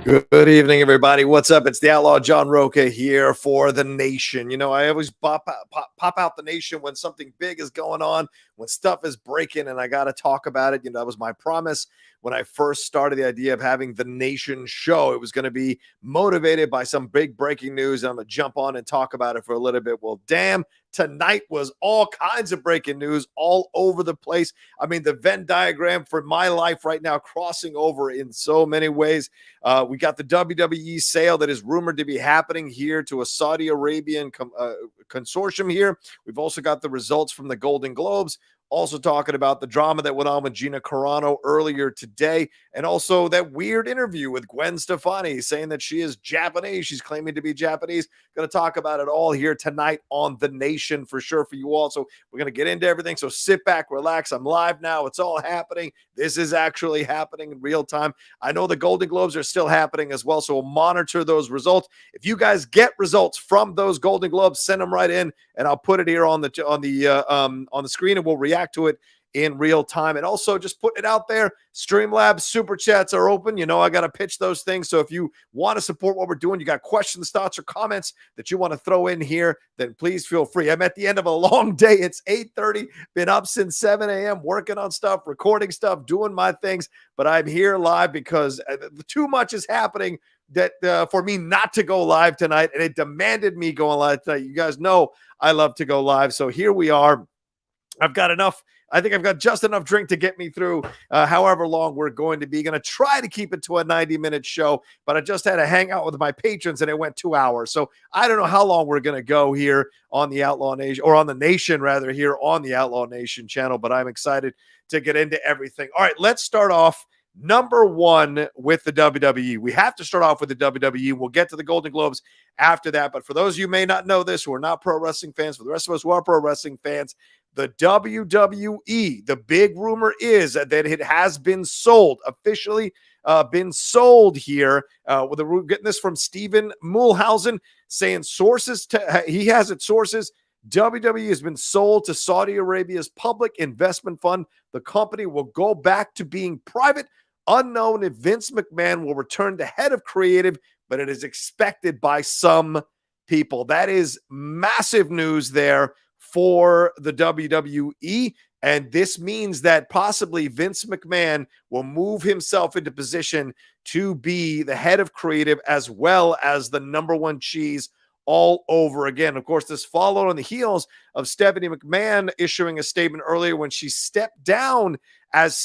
Good evening, everybody. What's up? It's the Outlaw John Rocha here for the Nation. I always pop out the Nation when something big is going on, when stuff is breaking, and I got to talk about it. That was my promise when I first started the idea of having the Nation show. It was going to be motivated by some big breaking news, and I'm going to jump on and talk about it for a little bit. Well, damn, tonight was all kinds of breaking news all over the place. I mean, the Venn diagram for my life right now crossing over in so many ways. We got the WWE sale that is rumored to be happening here to a Saudi Arabian consortium here. We've also got the results from the Golden Globes. Also talking about the drama that went on with Gina Carano earlier today, and also that weird interview with Gwen Stefani saying that she is Japanese. She's claiming to be Japanese. Going to talk about it all here tonight on The Nation for sure for you all. So we're going to get into everything. So sit back, relax. I'm live now. It's all happening. This is actually happening in real time. I know the Golden Globes are still happening as well, so we'll monitor those results. If you guys get results from those Golden Globes, send them right in, and I'll put it here on the screen, and we'll react to it in real time. And also just putting it out there, Streamlabs super chats are open. I got to pitch those things. So if you want to support what we're doing, you got questions, thoughts, or comments that you want to throw in here, then please feel free. I'm at the end of a long day. It's 8:30, been up since 7 a.m. working on stuff, recording stuff, doing my things, but I'm here live because too much is happening that for me not to go live tonight, and it demanded me going live tonight. You guys know I love to go live, so here we are. I've got enough. I think I've got just enough drink to get me through however long we're going to be. Going to try to keep it to a 90-minute show, but I just had to hang out with my patrons, and it went 2 hours. So I don't know how long we're going to go here on the Outlaw Nation, or on the Nation, rather, here on the Outlaw Nation channel, but I'm excited to get into everything. All right, let's start off number one with the WWE. We have to start off with the WWE. We'll get to the Golden Globes after that, but for those of you who may not know this, who are not pro wrestling fans, for the rest of us who are pro wrestling fans, the WWE, the big rumor is that it has been sold, officially been sold here. We're getting this from Stephen Mulhausen, saying he has its sources. WWE has been sold to Saudi Arabia's public investment fund. The company will go back to being private. Unknown if Vince McMahon will return to head of creative, but it is expected by some people. That is massive news there for the WWE, and this means that possibly Vince McMahon will move himself into position to be the head of creative as well as the number one cheese all over again. Of course, this followed on the heels of Stephanie McMahon issuing a statement earlier when she stepped down as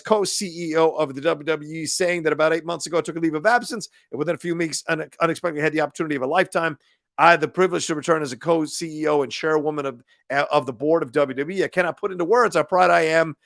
co-CEO of the WWE, saying that about 8 months ago took a leave of absence, and within a few weeks unexpectedly had the opportunity of a lifetime. I had the privilege to return as a co-CEO and chairwoman of the board of WWE. I cannot put into words how proud I am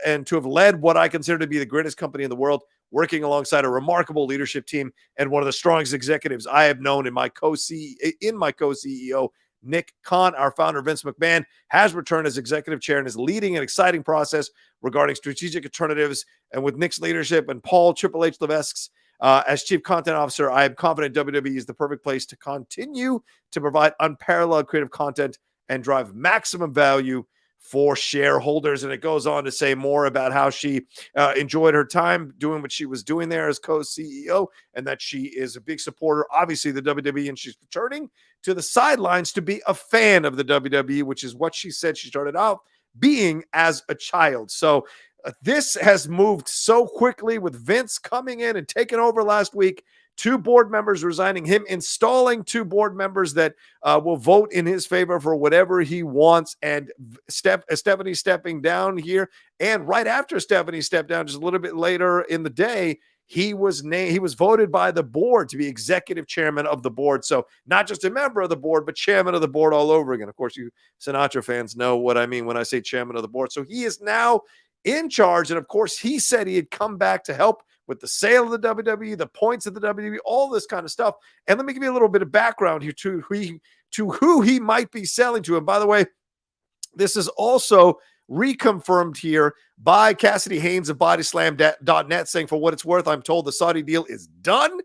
and to have led what I consider to be the greatest company in the world, working alongside a remarkable leadership team and one of the strongest executives I have known in my co-CEO, Nick Khan. Our founder, Vince McMahon, has returned as executive chair and is leading an exciting process regarding strategic alternatives. And with Nick's leadership and Paul Triple H Levesque's as chief content officer, I am confident WWE is the perfect place to continue to provide unparalleled creative content and drive maximum value for shareholders. And it goes on to say more about how she enjoyed her time doing what she was doing there as co-CEO, and that she is a big supporter, obviously, the WWE, and she's returning to the sidelines to be a fan of the WWE, which is what she said she started out being as a child. So this has moved so quickly, with Vince coming in and taking over last week, 2 board members resigning, him installing 2 board members that will vote in his favor for whatever he wants, and Stephanie stepping down here. And right after Stephanie stepped down, just a little bit later in the day, he was voted by the board to be executive chairman of the board. So not just a member of the board, but chairman of the board all over again. Of course, you Sinatra fans know what I mean when I say chairman of the board. So he is now in charge. And of course, he said he had come back to help with the sale of the WWE, the points of the WWE, all this kind of stuff. And let me give you a little bit of background here to who he might be selling to. And by the way, this is also reconfirmed here by Cassidy Haynes of bodyslam.net, saying, for what it's worth, I'm told the Saudi deal is done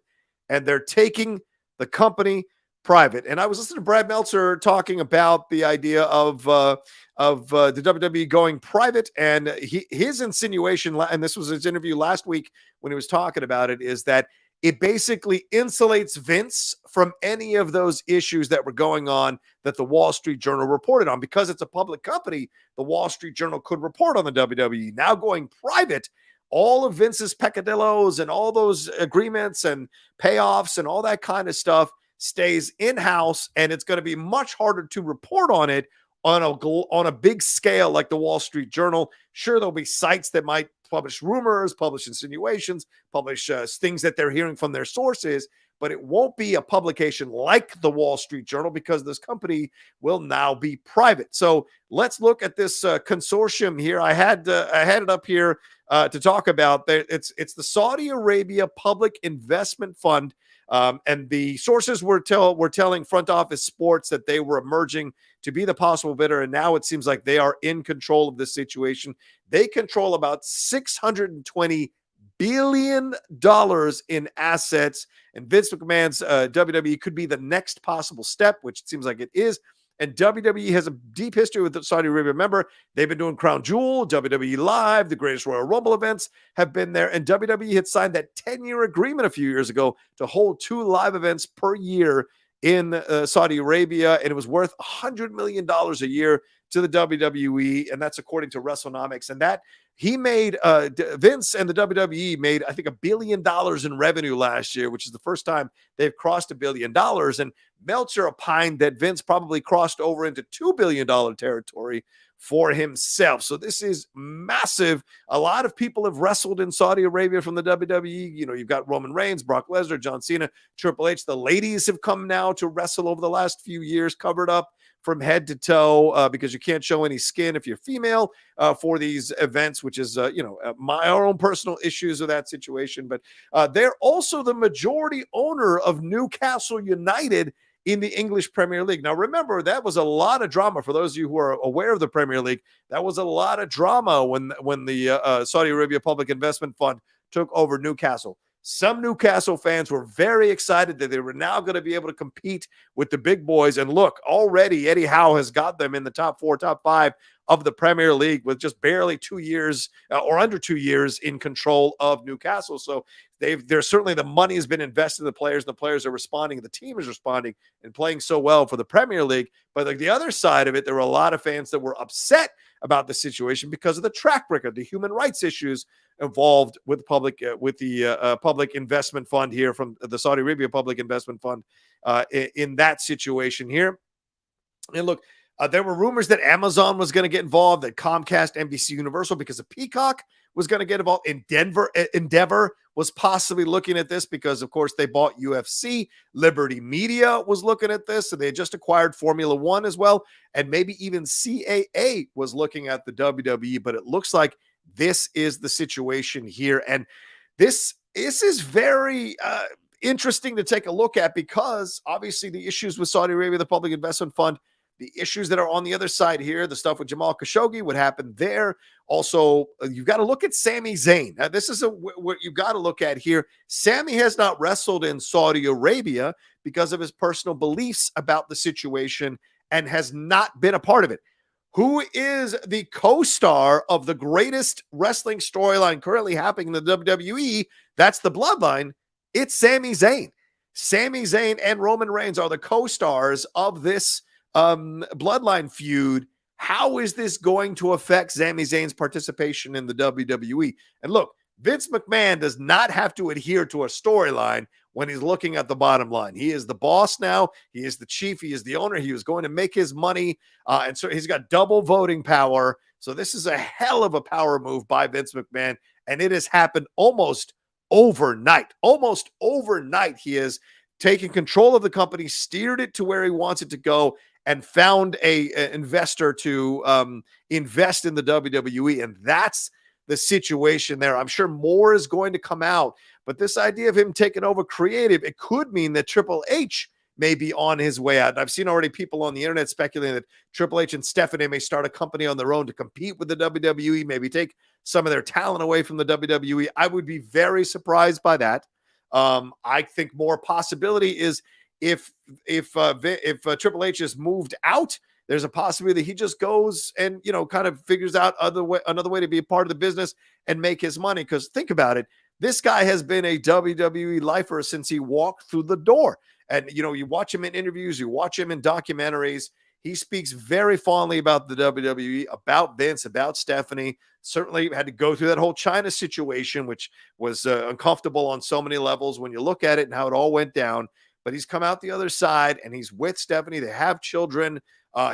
and they're taking the company private. And I was listening to Brad Meltzer talking about the idea of the WWE going private, and his insinuation, and this was his interview last week when he was talking about it, is that it basically insulates Vince from any of those issues that were going on that the Wall Street Journal reported on. Because it's a public company, the Wall Street Journal could report on the WWE. Now going private, all of Vince's peccadillos and all those agreements and payoffs and all that kind of stuff stays in-house, and it's going to be much harder to report on it on a big scale like the Wall Street Journal. Sure, there'll be sites that might publish rumors, publish insinuations, publish things that they're hearing from their sources, but it won't be a publication like the Wall Street Journal because this company will now be private. So let's look at this consortium here. I had it up here to talk about. It's the Saudi Arabia Public Investment Fund. And the sources were telling Front Office Sports that they were emerging to be the possible bidder, and now it seems like they are in control of the situation. They control about $620 billion in assets, and Vince McMahon's WWE could be the next possible step, which it seems like it is. And WWE has a deep history with the Saudi Arabia. Remember, they've been doing Crown Jewel, WWE Live, the Greatest Royal Rumble events have been there. And WWE had signed that 10-year agreement a few years ago to hold 2 live events per year in Saudi Arabia. And it was worth $100 million a year to the WWE. And that's according to WrestleNomics. And that he made, Vince and the WWE made, I think, $1 billion in revenue last year, which is the first time they've crossed $1 billion. And Meltzer opined that Vince probably crossed over into $2 billion territory for himself. So this is massive. A lot of people have wrestled in Saudi Arabia from the WWE. You know, you've got Roman Reigns, Brock Lesnar, John Cena, Triple H. The ladies have come now to wrestle over the last few years, covered up from head to toe because you can't show any skin if you're female for these events, which is, our own personal issues with that situation. But they're also the majority owner of Newcastle United in the English Premier League. Now, remember, that was a lot of drama. For those of you who are aware of the Premier League, that was a lot of drama when the Saudi Arabia Public Investment Fund took over Newcastle. Some Newcastle fans were very excited that they were now going to be able to compete with the big boys. And look, already Eddie Howe has got them in the top 4, top 5 of the Premier League with just barely 2 years or under 2 years in control of Newcastle. So there's certainly the money has been invested in the players. And the players are responding. The team is responding and playing so well for the Premier League. But like the other side of it, there were a lot of fans that were upset about the situation because of the track record, the human rights issues involved with the public investment fund here from the Saudi Arabia Public Investment Fund in that situation here. And look, there were rumors that Amazon was going to get involved, that Comcast, NBC Universal, because of Peacock, was going to get involved. Endeavor was possibly looking at this because, of course, they bought UFC. Liberty Media was looking at this, and they had just acquired Formula One as well. And maybe even CAA was looking at the WWE, but it looks like this is the situation here. And this is very interesting to take a look at because, obviously, the issues with Saudi Arabia, the Public Investment Fund, the issues that are on the other side here, the stuff with Jamal Khashoggi, what happened there. Also, you've got to look at Sami Zayn. Now, this is what you've got to look at here. Sami has not wrestled in Saudi Arabia because of his personal beliefs about the situation and has not been a part of it. Who is the co-star of the greatest wrestling storyline currently happening in the WWE? That's the Bloodline. It's Sami Zayn. Sami Zayn and Roman Reigns are the co-stars of this Bloodline feud. How is this going to affect Sami Zayn's participation in the WWE? And look, Vince McMahon does not have to adhere to a storyline when he's looking at the bottom line. He is the boss now. He is the chief. He is the owner. He was going to make his money. And so he's got double voting power. So this is a hell of a power move by Vince McMahon. And it has happened almost overnight. Almost overnight, he has taken control of the company, steered it to where he wants it to go, and found an investor to invest in the WWE. And that's the situation there. I'm sure more is going to come out, but this idea of him taking over creative, it could mean that Triple H may be on his way out. And I've seen already people on the internet speculating that Triple H and Stephanie may start a company on their own to compete with the WWE, maybe take some of their talent away from the WWE. I would be very surprised by that. I think more possibility is if Triple H is moved out, there's a possibility that he just goes and, kind of figures out another way to be a part of the business and make his money. Because think about it. This guy has been a WWE lifer since he walked through the door. And, you watch him in interviews, you watch him in documentaries. He speaks very fondly about the WWE, about Vince, about Stephanie. Certainly had to go through that whole China situation, which was uncomfortable on so many levels when you look at it and how it all went down. But he's come out the other side and he's with Stephanie. They have children.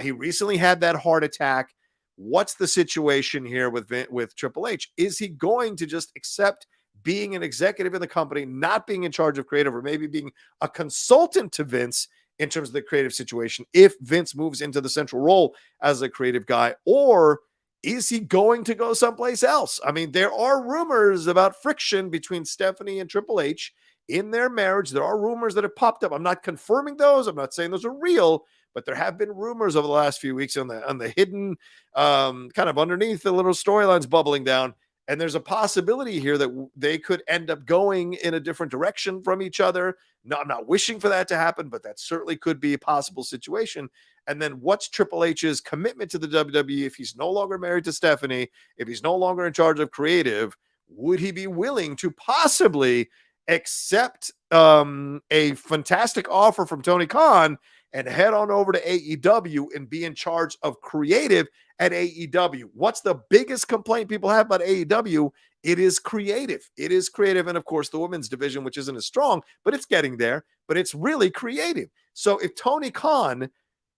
He recently had that heart attack. What's the situation here with Triple H? Is he going to just accept being an executive in the company, not being in charge of creative, or maybe being a consultant to Vince in terms of the creative situation if Vince moves into the central role as a creative guy? Or is he going to go someplace else? I mean, there are rumors about friction between Stephanie and Triple H in their marriage. There are rumors that have popped up. I'm not confirming those. I'm not saying those are real, but there have been rumors over the last few weeks on the hidden, kind of underneath the little storylines bubbling down. And there's a possibility here that they could end up going in a different direction from each other. No, I'm not wishing for that to happen, but that certainly could be a possible situation. And then what's Triple H's commitment to the WWE if he's no longer married to Stephanie, if he's no longer in charge of creative? Would he be willing to possibly accept a fantastic offer from Tony Khan and head on over to AEW and be in charge of creative at AEW? What's the biggest complaint people have about AEW? It is creative. It is creative. And of course, the women's division, which isn't as strong, but it's getting there, but it's really creative. So if Tony Khan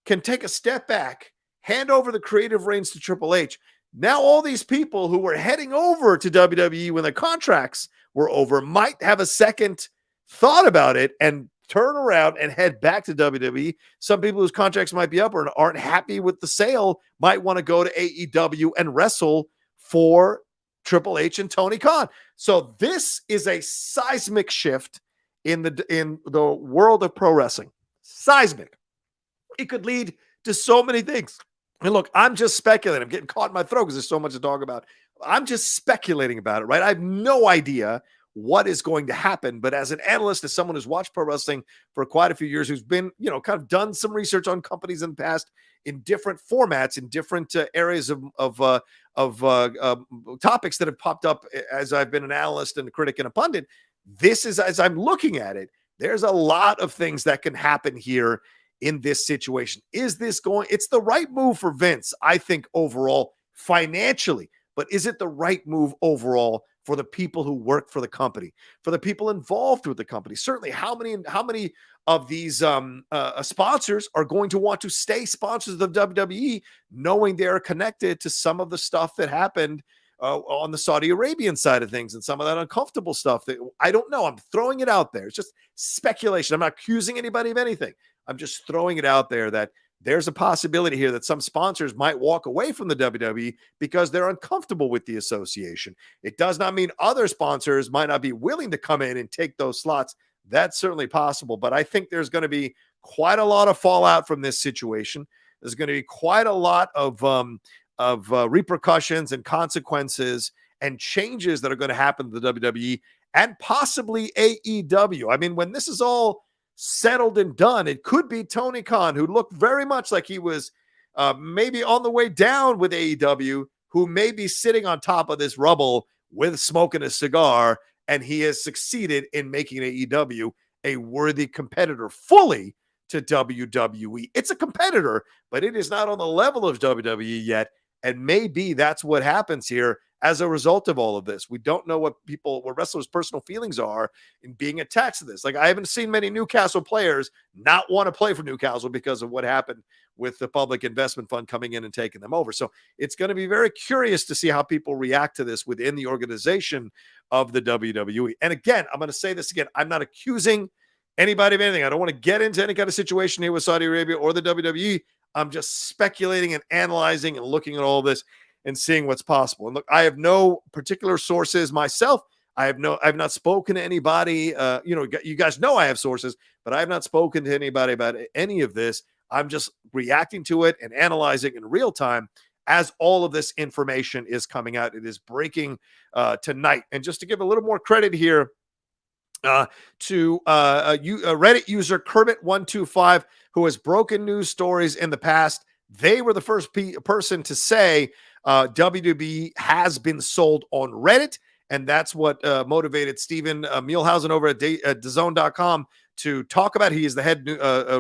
can take a step back, hand over the creative reins to Triple H, now all these people who were heading over to WWE when their contracts were over might have a second thought about it and turn around and head back to WWE. Some people whose contracts might be up or aren't happy with the sale might want to go to AEW and wrestle for Triple H and Tony Khan. So this is a seismic shift in the world of pro wrestling. Seismic. It could lead to so many things. And look, I'm just speculating. I'm getting caught in my throat because there's so much to talk about. I'm just speculating about it, right? I have no idea what is going to happen. But as an analyst, as someone who's watched pro wrestling for quite a few years, who's been, kind of done some research on companies in the past in different formats, in different areas of topics that have popped up as I've been an analyst and a critic and a pundit, this is, as I'm looking at it, there's a lot of things that can happen here in this situation. Is this going? It's the right move for Vince, I think, overall, financially. But is it the right move overall for the people who work for the company, for the people involved with the company? Certainly, how many of these sponsors are going to want to stay sponsors of WWE, knowing they're connected to some of the stuff that happened on the Saudi Arabian side of things and some of that uncomfortable stuff that I don't know. I'm throwing it out there. It's just speculation. I'm not accusing anybody of anything. I'm just throwing it out there that there's a possibility here that some sponsors might walk away from the WWE because they're uncomfortable with the association. It does not mean other sponsors might not be willing to come in and take those slots. That's certainly possible, but I think there's going to be quite a lot of fallout from this situation. There's going to be quite a lot of repercussions and consequences and changes that are going to happen to the WWE and possibly AEW. I mean, when this is all settled and done, it could be Tony Khan, who looked very much like he was maybe on the way down with AEW, who may be sitting on top of this rubble with smoking a cigar, and he has succeeded in making AEW a worthy competitor fully to WWE. It's a competitor, but it is not on the level of WWE yet, and maybe that's what happens here as a result of all of this. We don't know what wrestlers' personal feelings are in being attached to this. Like, I haven't seen many Newcastle players not want to play for Newcastle because of what happened with the public investment fund coming in and taking them over. So it's going to be very curious to see how people react to this within the organization of the WWE. And again, I'm going to say this again. I'm not accusing anybody of anything. I don't want to get into any kind of situation here with Saudi Arabia or the WWE. I'm just speculating and analyzing and looking at all this and seeing what's possible. And look, I have no particular sources myself. I've not spoken to anybody. You guys know I have sources, but I have not spoken to anybody about any of this. I'm just reacting to it and analyzing in real time as all of this information is coming out. It is breaking tonight. And just to give a little more credit here to a Reddit user, Kermit125, who has broken news stories in the past. They were the first person to say WWE has been sold on Reddit, And that's what motivated Steven Muehlhausen over at DAZN.com to talk about it. He is the head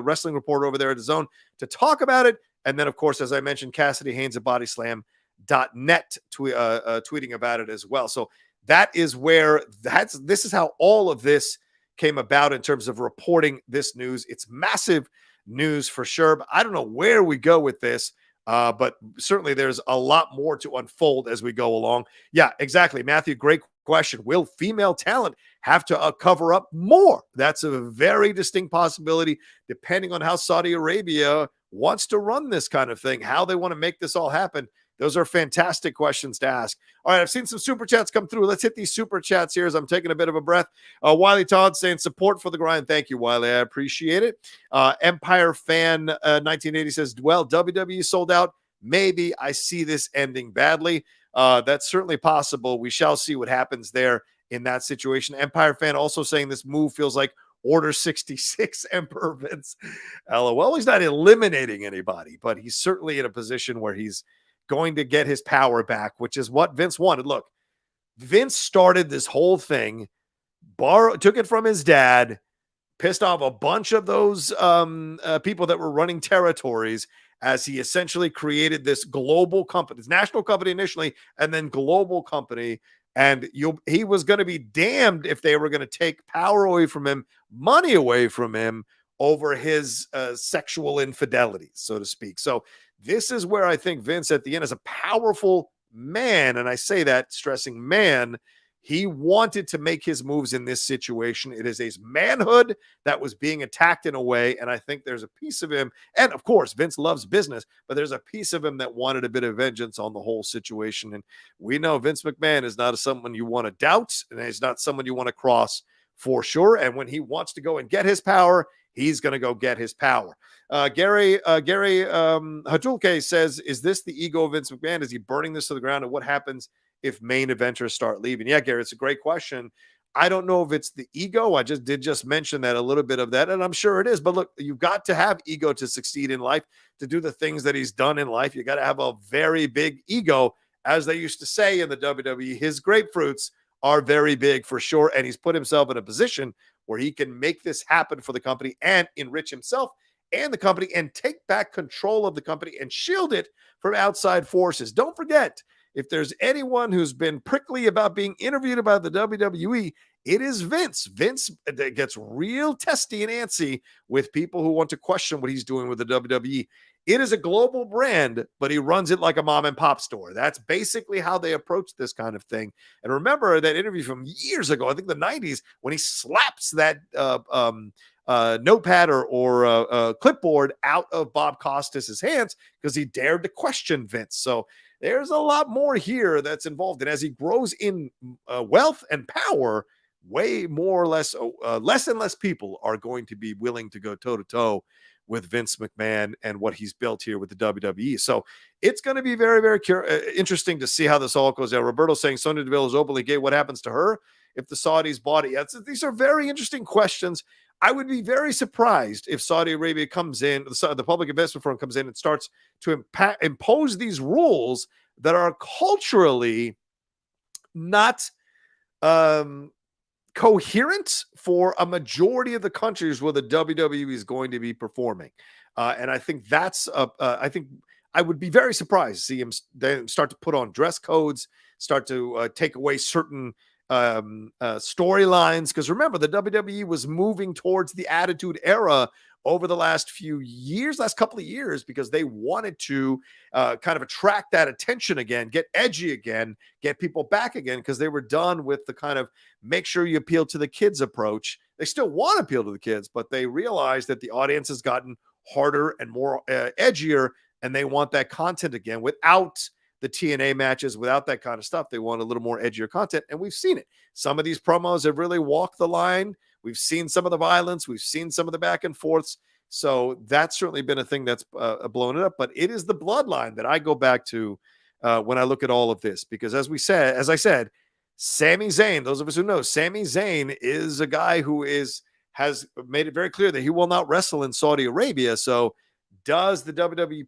wrestling reporter over there at DAZN to talk about it. And then, of course, as I mentioned, Cassidy Haynes at bodyslam.net tweeting about it as well. So that is where this is how all of this came about in terms of reporting this news. It's massive news for sure, but I don't know where we go with this. But certainly there's a lot more to unfold as we go along. Yeah, exactly. Matthew, great question. Will female talent have to cover up more? That's a very distinct possibility, depending on how Saudi Arabia wants to run this kind of thing, how they want to make this all happen. Those are fantastic questions to ask. All right, I've seen some super chats come through. Let's hit these super chats here as I'm taking a bit of a breath. Wiley Todd saying support for the grind. Thank you, Wiley. I appreciate it. Empire Fan 1980 says, well, WWE sold out. Maybe I see this ending badly. That's certainly possible. We shall see what happens there in that situation. Empire Fan also saying this move feels like Order 66 Emperor Vince. LOL. He's not eliminating anybody, but he's certainly in a position where he's going to get his power back, which is what Vince wanted. Look, Vince started this whole thing, took it from his dad, pissed off a bunch of those people that were running territories as he essentially created this global company, this national company initially, and then global company. And he was going to be damned if they were going to take power away from him, money away from him over his sexual infidelity, so to speak. So this is where I think Vince at the end is a powerful man. And I say that stressing man, he wanted to make his moves in this situation. It is his manhood that was being attacked in a way. And I think there's a piece of him. And of course, Vince loves business, but there's a piece of him that wanted a bit of vengeance on the whole situation. And we know Vince McMahon is not someone you want to doubt, and he's not someone you want to cross for sure. And when he wants to go and get his power, he's going to go get his power. Gary Hatulke says, is this the ego of Vince McMahon? Is he burning this to the ground? And what happens if main eventers start leaving? Yeah, Gary, it's a great question. I don't know if it's the ego. I just mention that, a little bit of that, and I'm sure it is. But look, you've got to have ego to succeed in life, to do the things that he's done in life. You got to have a very big ego. As they used to say in the WWE, his grapefruits are very big for sure. And he's put himself in a position where he can make this happen for the company and enrich himself and the company and take back control of the company and shield it from outside forces. Don't forget, if there's anyone who's been prickly about being interviewed about the WWE, it is Vince. Vince gets real testy and antsy with people who want to question what he's doing with the WWE. It is a global brand, but he runs it like a mom and pop store. That's basically how they approach this kind of thing. And remember that interview from years ago, I think the 90s, when he slaps that notepad or clipboard out of Bob Costas's hands because he dared to question Vince. So there's a lot more here that's involved. And as he grows in wealth and power, way more or less, less and less people are going to be willing to go toe-to-toe with Vince McMahon and what he's built here with the WWE. So it's going to be very, very interesting to see how this all goes out. Roberto saying Sonya Deville is openly gay. What happens to her if the Saudis bought it? These are very interesting questions. I would be very surprised if Saudi Arabia comes in, the public investment firm comes in and starts to impose these rules that are culturally not coherent for a majority of the countries where the WWE is going to be performing. And I think that's, I think I would be very surprised to see him then start to put on dress codes, start to take away certain storylines. Because remember, the WWE was moving towards the Attitude Era over the last couple of years, because they wanted to kind of attract that attention again, get edgy again, get people back again, because they were done with the kind of make sure you appeal to the kids approach. They still want to appeal to the kids, but they realize that the audience has gotten harder and more edgier, and they want that content again without the TNA matches, without that kind of stuff. They want a little more edgier content, and we've seen it. Some of these promos have really walked the line. We've seen some of the violence. We've seen some of the back and forths. So that's certainly been a thing that's blown it up. But it is the bloodline that I go back to when I look at all of this. Because as I said, Sami Zayn, those of us who know, Sami Zayn is a guy who has made it very clear that he will not wrestle in Saudi Arabia. So does the WWE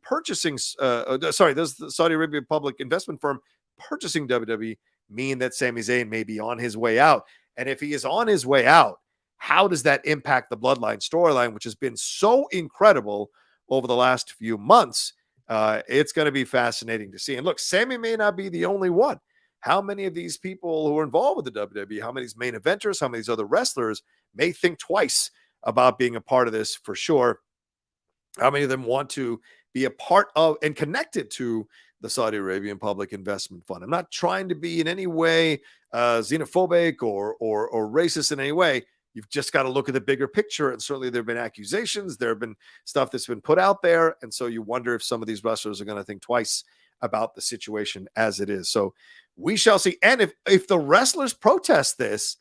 does the Saudi Arabia public investment firm purchasing WWE mean that Sami Zayn may be on his way out? And if he is on his way out, how does that impact the Bloodline storyline, which has been so incredible over the last few months? It's going to be fascinating to see. And look, Sami may not be the only one. How many of these people who are involved with the WWE, how many of these main eventers, how many of these other wrestlers may think twice about being a part of this for sure? How many of them want to be a part of and connected to the Saudi Arabian Public Investment Fund? I'm not trying to be in any way xenophobic or racist in any way. You've just got to look at the bigger picture. And certainly there have been accusations. There have been stuff that's been put out there. And so you wonder if some of these wrestlers are going to think twice about the situation as it is. So we shall see. And if the wrestlers protest this,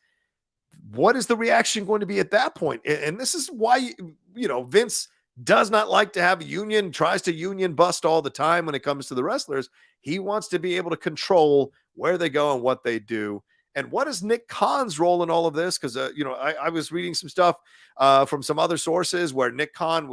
what is the reaction going to be at that point? And this is why, Vince does not like to have a union, tries to union bust all the time when it comes to the wrestlers. He wants to be able to control where they go and what they do. And what is Nick Khan's role in all of this? Because, I was reading some stuff from some other sources where Nick Khan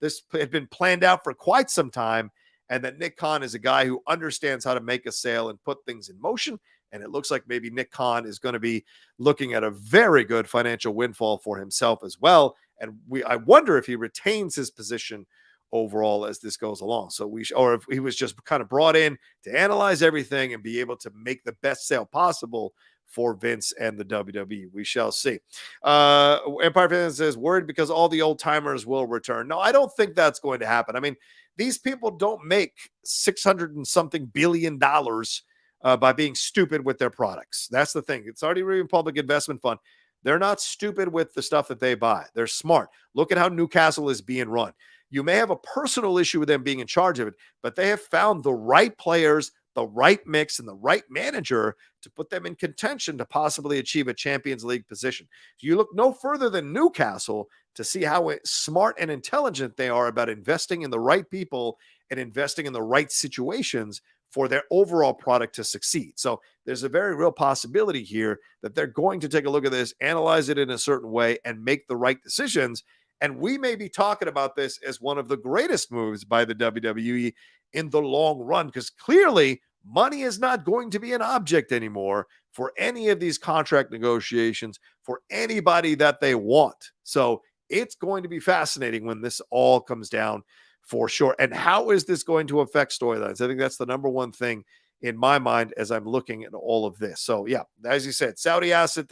this had been planned out for quite some time. And that Nick Khan is a guy who understands how to make a sale and put things in motion. And it looks like maybe Nick Khan is going to be looking at a very good financial windfall for himself as well. And I wonder if he retains his position overall as this goes along. So or if he was just kind of brought in to analyze everything and be able to make the best sale possible for Vince and the WWE. We shall see. Empire Fan says, worried because all the old timers will return. No, I don't think that's going to happen. I mean, these people don't make $600 and something billion by being stupid with their products. That's the thing. It's Saudi Arabian Public Investment Fund. They're not stupid with the stuff that they buy. They're smart. Look at how Newcastle is being run. You may have a personal issue with them being in charge of it, but they have found the right players, the right mix, and the right manager to put them in contention to possibly achieve a Champions League position. You look no further than Newcastle to see how smart and intelligent they are about investing in the right people and investing in the right situations for their overall product to succeed. So there's a very real possibility here that they're going to take a look at this, analyze it in a certain way, and make the right decisions. And we may be talking about this as one of the greatest moves by the WWE in the long run, because clearly money is not going to be an object anymore for any of these contract negotiations for anybody that they want. So it's going to be fascinating when this all comes down for sure. And how is this going to affect storylines? I think that's the number one thing in my mind as I'm looking at all of this. So yeah, as you said, Saudi asset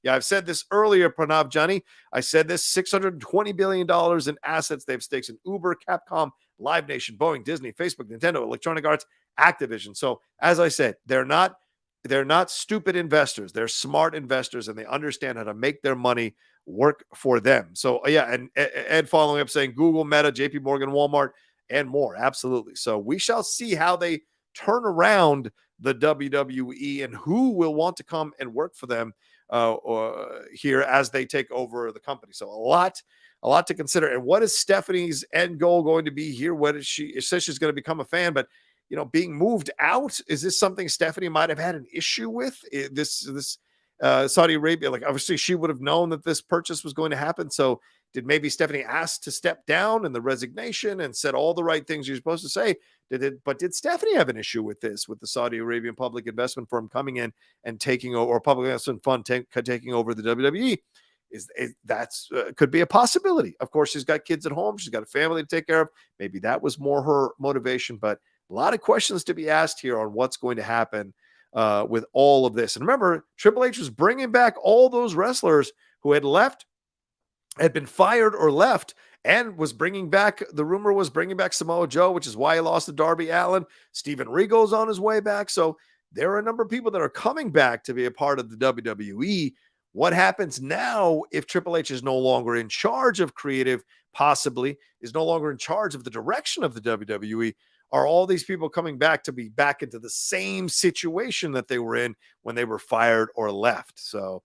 I've said this earlier, Pranav Jani. I said this $620 billion in assets. They have stakes in Uber, Capcom, Live Nation, Boeing, Disney, Facebook, Nintendo, Electronic Arts, Activision. So as I said, they're not stupid investors. They're smart investors, and they understand how to make their money work for them. So yeah, and Ed following up saying Google, Meta, JP Morgan, Walmart, and more. Absolutely. So we shall see how they turn around the WWE and who will want to come and work for them here as they take over the company. So a lot to consider. And what is Stephanie's end goal going to be here? What is she says she's going to become a fan, but being moved out, is this something Stephanie might have had an issue with? This Saudi Arabia, like obviously she would have known that this purchase was going to happen. So did maybe Stephanie ask to step down in the resignation and said all the right things you're supposed to say? Did Stephanie have an issue with this, with the Saudi Arabian public investment firm coming in and taking over, or public investment fund taking over the WWE? That's could be a possibility. Of course, she's got kids at home. She's got a family to take care of. Maybe that was more her motivation, but a lot of questions to be asked here on what's going to happen with all of this. And remember, Triple H was bringing back all those wrestlers who had left, had been fired or left, and was bringing back, the rumor was bringing back Samoa Joe, which is why he lost to Darby Allin. Steven Regal's on his way back. So there are a number of people that are coming back to be a part of the WWE. What happens now if Triple H is no longer in charge of creative, possibly is no longer in charge of the direction of the WWE? Are all these people coming back to be back into the same situation that they were in when they were fired or left? So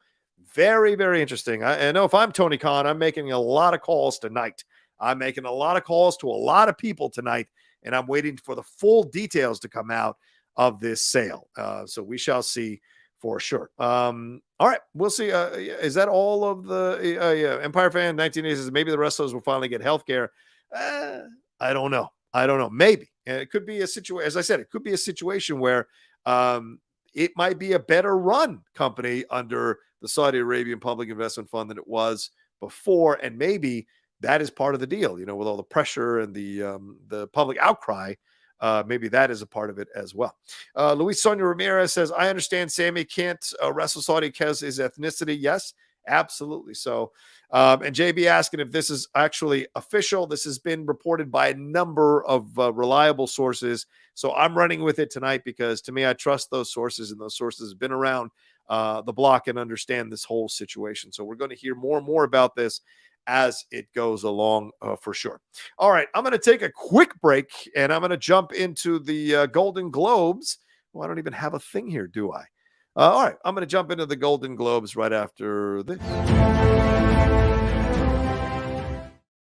very, very interesting. I know if I'm Tony Khan, I'm making a lot of calls tonight. I'm making a lot of calls to a lot of people tonight, and I'm waiting for the full details to come out of this sale. So we shall see for sure. All right, we'll see. Is that all of the Empire Fan 1980 says maybe the wrestlers will finally get healthcare? I don't know. Maybe. And it could be a situation, as I said, it could be a situation where it might be a better run company under the Saudi Arabian Public Investment Fund than it was before. And maybe that is part of the deal, with all the pressure and the public outcry. Maybe that is a part of it as well. Luis Sonia Ramirez says, I understand Sammy can't wrestle Saudi because his ethnicity. Yes, absolutely. So, and JB asking if this is actually official. This has been reported by a number of reliable sources. So I'm running with it tonight because to me, I trust those sources, and those sources have been around the block and understand this whole situation. So we're going to hear more and more about this as it goes along for sure. All right, I'm going to take a quick break and I'm going to jump into the Golden Globes. Well, I don't even have a thing here, do I? All right, I'm going to jump into the Golden Globes right after this.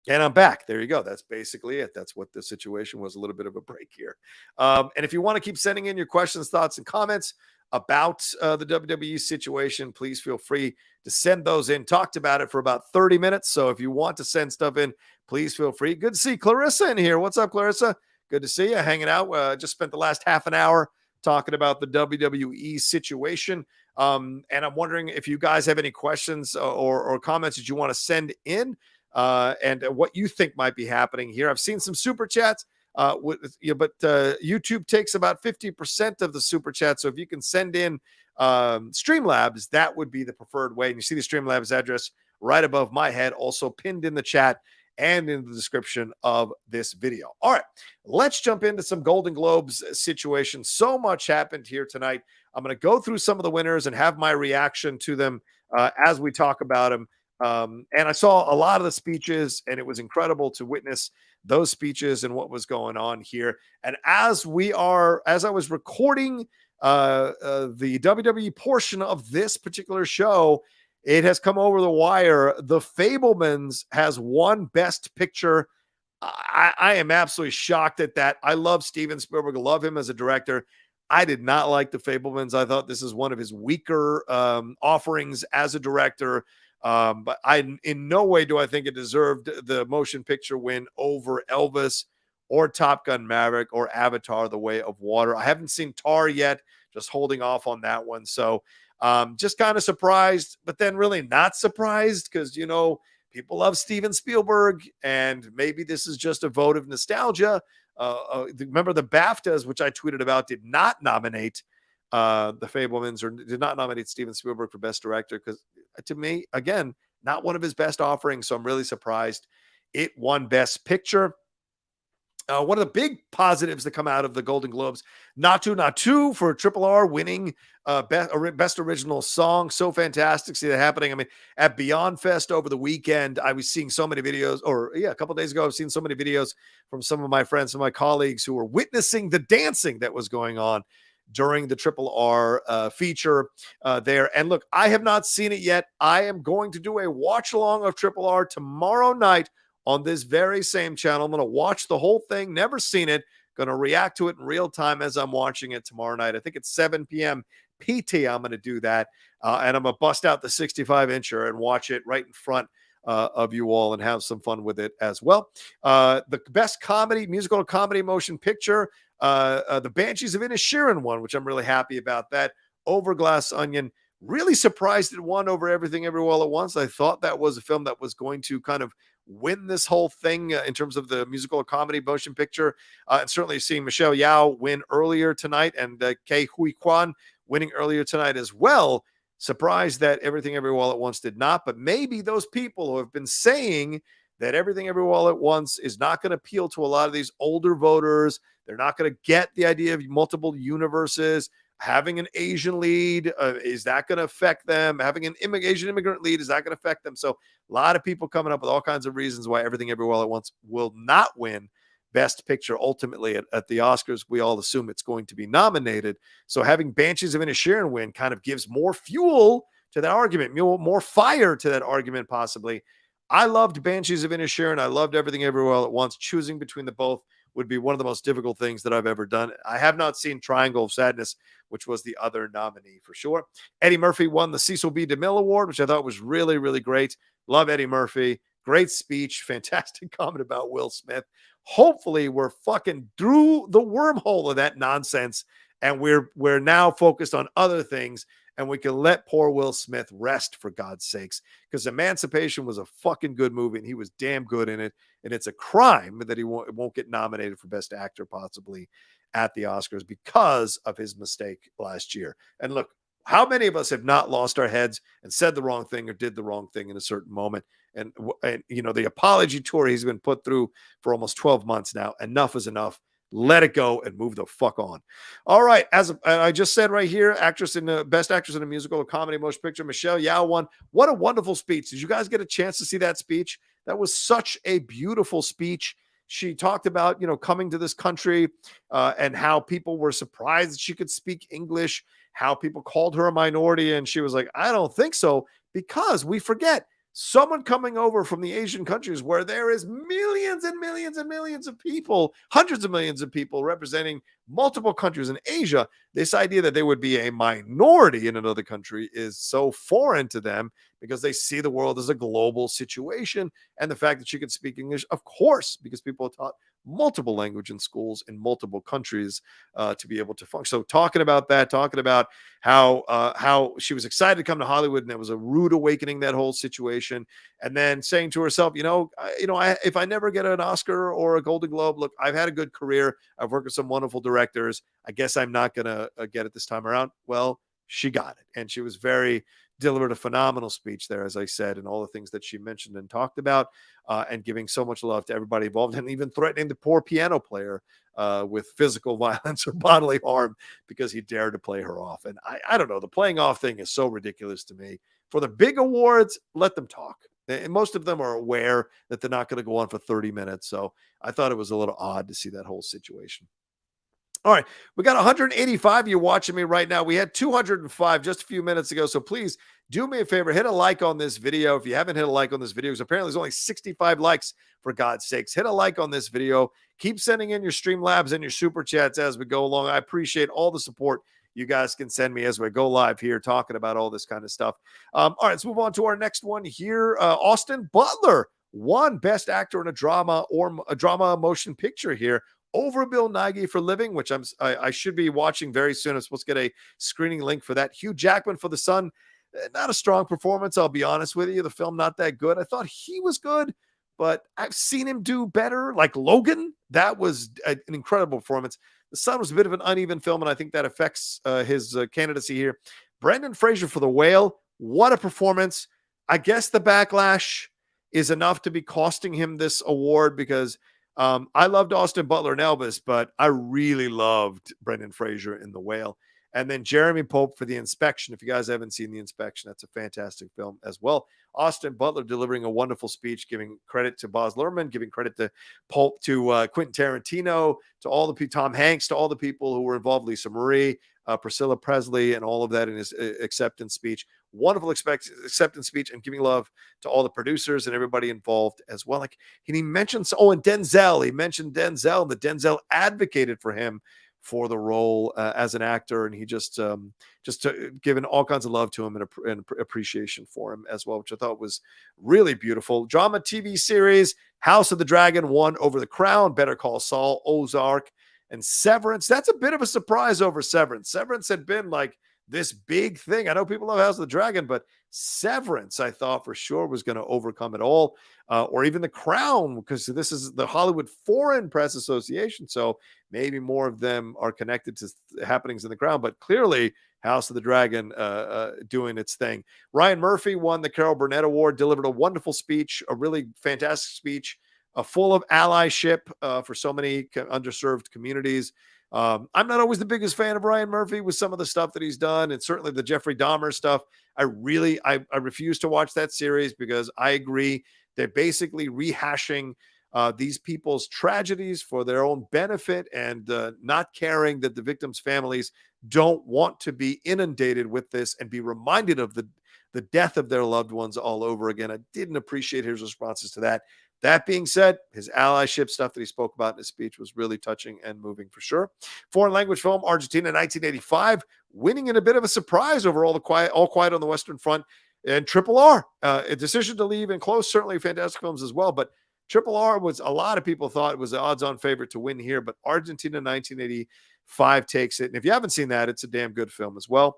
And I'm back. There you go. That's basically it. That's what the situation was, a little bit of a break here. And if you want to keep sending in your questions, thoughts, and comments about the WWE situation, please feel free to send those in. Talked about it for about 30 minutes. So if you want to send stuff in, please feel free. Good to see Clarissa in here. What's up, Clarissa? Good to see you hanging out. Just spent the last half an hour talking about the WWE situation. And I'm wondering if you guys have any questions or comments that you want to send in. And what you think might be happening here. I've seen some super chats, but YouTube takes about 50% of the super chat. So if you can send in Streamlabs, that would be the preferred way. And you see the Streamlabs address right above my head, also pinned in the chat and in the description of this video. All right, let's jump into some Golden Globes situation. So much happened here tonight. I'm going to go through some of the winners and have my reaction to them as we talk about them. And I saw a lot of the speeches, and it was incredible to witness those speeches and what was going on here. And as I was recording the WWE portion of this particular show, it has come over the wire. The Fabelmans has won Best Picture. I am absolutely shocked at that. I love Steven Spielberg. I love him as a director. I did not like The Fabelmans. I thought this is one of his weaker offerings as a director. But in no way do I think it deserved the motion picture win over Elvis or Top Gun Maverick or Avatar: The Way of Water. I haven't seen Tar yet, just holding off on that one. So just kind of surprised, but then really not surprised because, people love Steven Spielberg, and maybe this is just a vote of nostalgia. Remember the BAFTAs, which I tweeted about, did not nominate the Fabelmans, or did not nominate Steven Spielberg for Best Director, because to me, again, not one of his best offerings. So I'm really surprised it won Best Picture. One of the big positives that come out of the Golden Globes, Natu for Triple R winning Best Original Song. So fantastic. See that happening. I mean, at Beyond Fest over the weekend, I was seeing so many videos, a couple of days ago, I've seen so many videos from some of my friends, some of my colleagues who were witnessing the dancing that was going on during the Triple R feature there. And look, I have not seen it yet. I am going to do a watch along of Triple R tomorrow night on this very same channel. I'm going to watch the whole thing, never seen it, going to react to it in real time as I'm watching it tomorrow night. I think it's 7 p.m. PT. I'm going to do that. And I'm going to bust out the 65-incher and watch it right in front of you all and have some fun with it as well. The Best Comedy, Musical Comedy Motion Picture, the Banshees of Inisherin won, which I'm really happy about that, over Glass Onion. Really surprised it won over Everything Everywhere All at Once. I thought that was a film that was going to kind of win this whole thing in terms of the musical comedy motion picture. And certainly seeing Michelle Yeoh win earlier tonight, and Ke Huy Quan winning earlier tonight as well. Surprised that Everything Everywhere All at Once did not, but maybe those people who have been saying that Everything Everywhere All at Once is not going to appeal to a lot of these older voters. They're not going to get the idea of multiple universes. Having an Asian lead, is that going to affect them? Having an Asian immigrant lead, is that going to affect them? So a lot of people coming up with all kinds of reasons why Everything Everywhere All at Once will not win Best Picture. Ultimately, at the Oscars, we all assume it's going to be nominated. So having Banshees of Inisherin win kind of gives more fuel to that argument, more fire to that argument, possibly. I loved Banshees of Inisherin. I loved Everything Everywhere All at Once. Choosing between the both would be one of the most difficult things that I've ever done. I have not seen Triangle of Sadness, which was the other nominee for sure. Eddie Murphy won the Cecil B. DeMille Award, which I thought was really, really great. Love Eddie Murphy. Great speech. Fantastic comment about Will Smith. Hopefully we're fucking through the wormhole of that nonsense and we're now focused on other things, and we can let poor Will Smith rest, for God's sakes, because Emancipation was a fucking good movie, and he was damn good in it, and it's a crime that he won't get nominated for Best Actor possibly at the Oscars because of his mistake last year. And look, how many of us have not lost our heads and said the wrong thing or did the wrong thing in a certain moment? And the apology tour he's been put through for almost 12 months now. Enough is enough. Let it go and move the fuck on. All right. As I just said right here, best actress in a musical or comedy motion picture, Michelle Yeoh won. What a wonderful speech. Did you guys get a chance to see that speech? That was such a beautiful speech. She talked about, coming to this country and how people were surprised that she could speak English, how people called her a minority. And she was like, I don't think so, because we forget someone coming over from the Asian countries where there is millions and millions and millions of people, hundreds of millions of people representing multiple countries in Asia. This idea that they would be a minority in another country is so foreign to them because they see the world as a global situation. And the fact that she could speak English, of course, because people are taught multiple language in schools in multiple countries to be able to function. So talking about how she was excited to come to Hollywood, and it was a rude awakening, that whole situation. And then saying to herself, if I never get an Oscar or a Golden Globe, look, I've had a good career. I've worked with some wonderful directors. I guess I'm not going to get it this time around. Well, she got it. And she was delivered a phenomenal speech there, as I said, and all the things that she mentioned and talked about, and giving so much love to everybody involved, and even threatening the poor piano player with physical violence or bodily harm because he dared to play her off. And I don't know, the playing off thing is so ridiculous to me. For the big awards, let them talk. And most of them are aware that they're not going to go on for 30 minutes. So I thought it was a little odd to see that whole situation. All right, we got 185 of you watching me right now. We had 205 just a few minutes ago. So please do me a favor, hit a like on this video. If you haven't hit a like on this video, because apparently there's only 65 likes, for God's sakes, hit a like on this video. Keep sending in your Streamlabs and your Super Chats as we go along. I appreciate all the support you guys can send me as we go live here talking about all this kind of stuff. All right, let's move on to our next one here. Austin Butler won Best Actor in a Drama or a Drama Motion Picture here over Bill Nighy for Living, which I should be watching very soon. I'm supposed to get a screening link for that. Hugh Jackman for The Son, not a strong performance, I'll be honest with you. The film not that good. I thought he was good, but I've seen him do better. Like Logan, that was an incredible performance. The Son was a bit of an uneven film, and I think that affects his candidacy here. Brendan Fraser for The Whale, what a performance. I guess the backlash is enough to be costing him this award, because I loved Austin Butler and Elvis, but I really loved Brendan Fraser in The Whale. And then Jeremy Pope for The Inspection. If you guys haven't seen The Inspection, that's a fantastic film as well. Austin Butler delivering a wonderful speech, giving credit to Baz Luhrmann, giving credit to Pope, to Quentin Tarantino, to all the people, Tom Hanks, to all the people who were involved, Lisa Marie, Priscilla Presley, and all of that in his acceptance speech. Wonderful acceptance speech, and giving love to all the producers and everybody involved as well. Like, he mentioned, and Denzel. He mentioned Denzel, and that Denzel advocated for him for the role as an actor, and he just given all kinds of love to him and appreciation for him as well, which I thought was really beautiful. Drama TV series House of the Dragon won over The Crown, Better Call Saul, Ozark, and Severance. That's a bit of a surprise over Severance. Severance had been like this big thing. I know people love House of the Dragon, but Severance, I thought for sure was going to overcome it all, or even The Crown, because this is the Hollywood Foreign Press Association, so maybe more of them are connected to happenings in The Crown, but clearly House of the Dragon doing its thing. Ryan Murphy won the Carol Burnett Award, delivered a wonderful speech, a really fantastic speech, full of allyship for so many underserved communities. I'm not always the biggest fan of Ryan Murphy with some of the stuff that he's done, and certainly the Jeffrey Dahmer stuff. I refuse to watch that series, because I agree they're basically rehashing these people's tragedies for their own benefit, and not caring that the victims' families don't want to be inundated with this and be reminded of the death of their loved ones all over again. I didn't appreciate his responses to that. That being said, his allyship stuff that he spoke about in his speech was really touching and moving for sure. Foreign language film, Argentina, 1985, winning in a bit of a surprise over All Quiet on the Western Front, and Triple R, A Decision to Leave and Close, certainly fantastic films as well. But Triple R was, a lot of people thought it was the odds-on favorite to win here, but Argentina, 1985 5 takes it. And if you haven't seen that, it's a damn good film as well.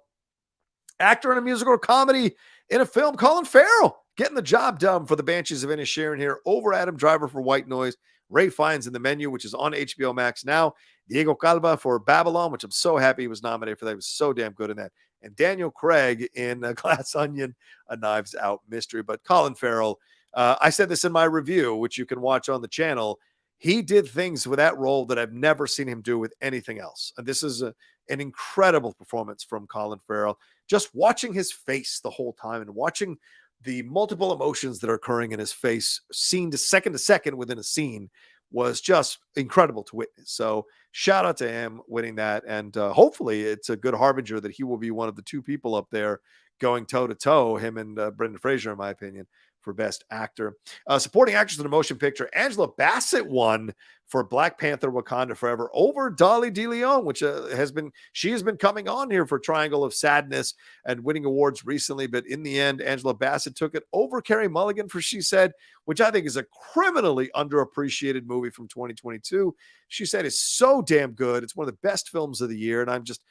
Actor in a musical comedy in a film, Colin Farrell, getting the job done for the Banshees of Inisherin here over Adam Driver for White Noise, Ray Fiennes in The Menu, which is on HBO Max now, Diego Calva for Babylon, which I'm so happy he was nominated for that. He was so damn good in that. And Daniel Craig in Glass Onion, a Knives Out mystery. But Colin Farrell, I said this in my review, which you can watch on the channel. He did things with that role that I've never seen him do with anything else. And this is an incredible performance from Colin Farrell. Just watching his face the whole time and watching the multiple emotions that are occurring in his face, scene to second within a scene, was just incredible to witness. So shout out to him winning that. And hopefully it's a good harbinger that he will be one of the 2 people up there going toe to toe, him and Brendan Fraser, in my opinion, for Best Actor. Supporting Actress in a Motion Picture, Angela Bassett won for Black Panther Wakanda Forever over Dolly DeLeon, which has been coming on here for Triangle of Sadness and winning awards recently. But in the end, Angela Bassett took it over Carey Mulligan for She Said, which I think is a criminally underappreciated movie from 2022. She Said is so damn good. It's one of the best films of the year. And I'm just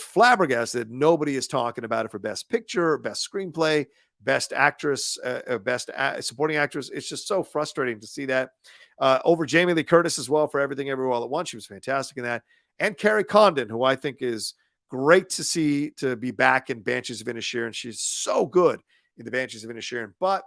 flabbergasted nobody is talking about it for Best Picture, Best Screenplay, Best Actress, Supporting Actress. It's just so frustrating to see that. Over Jamie Lee Curtis as well for Everything Everywhere All at Once. She was fantastic in that. And Carrie Condon, who I think is great to see to be back in Banshees of Inisherin. She's so good in the Banshees of Inisherin. But,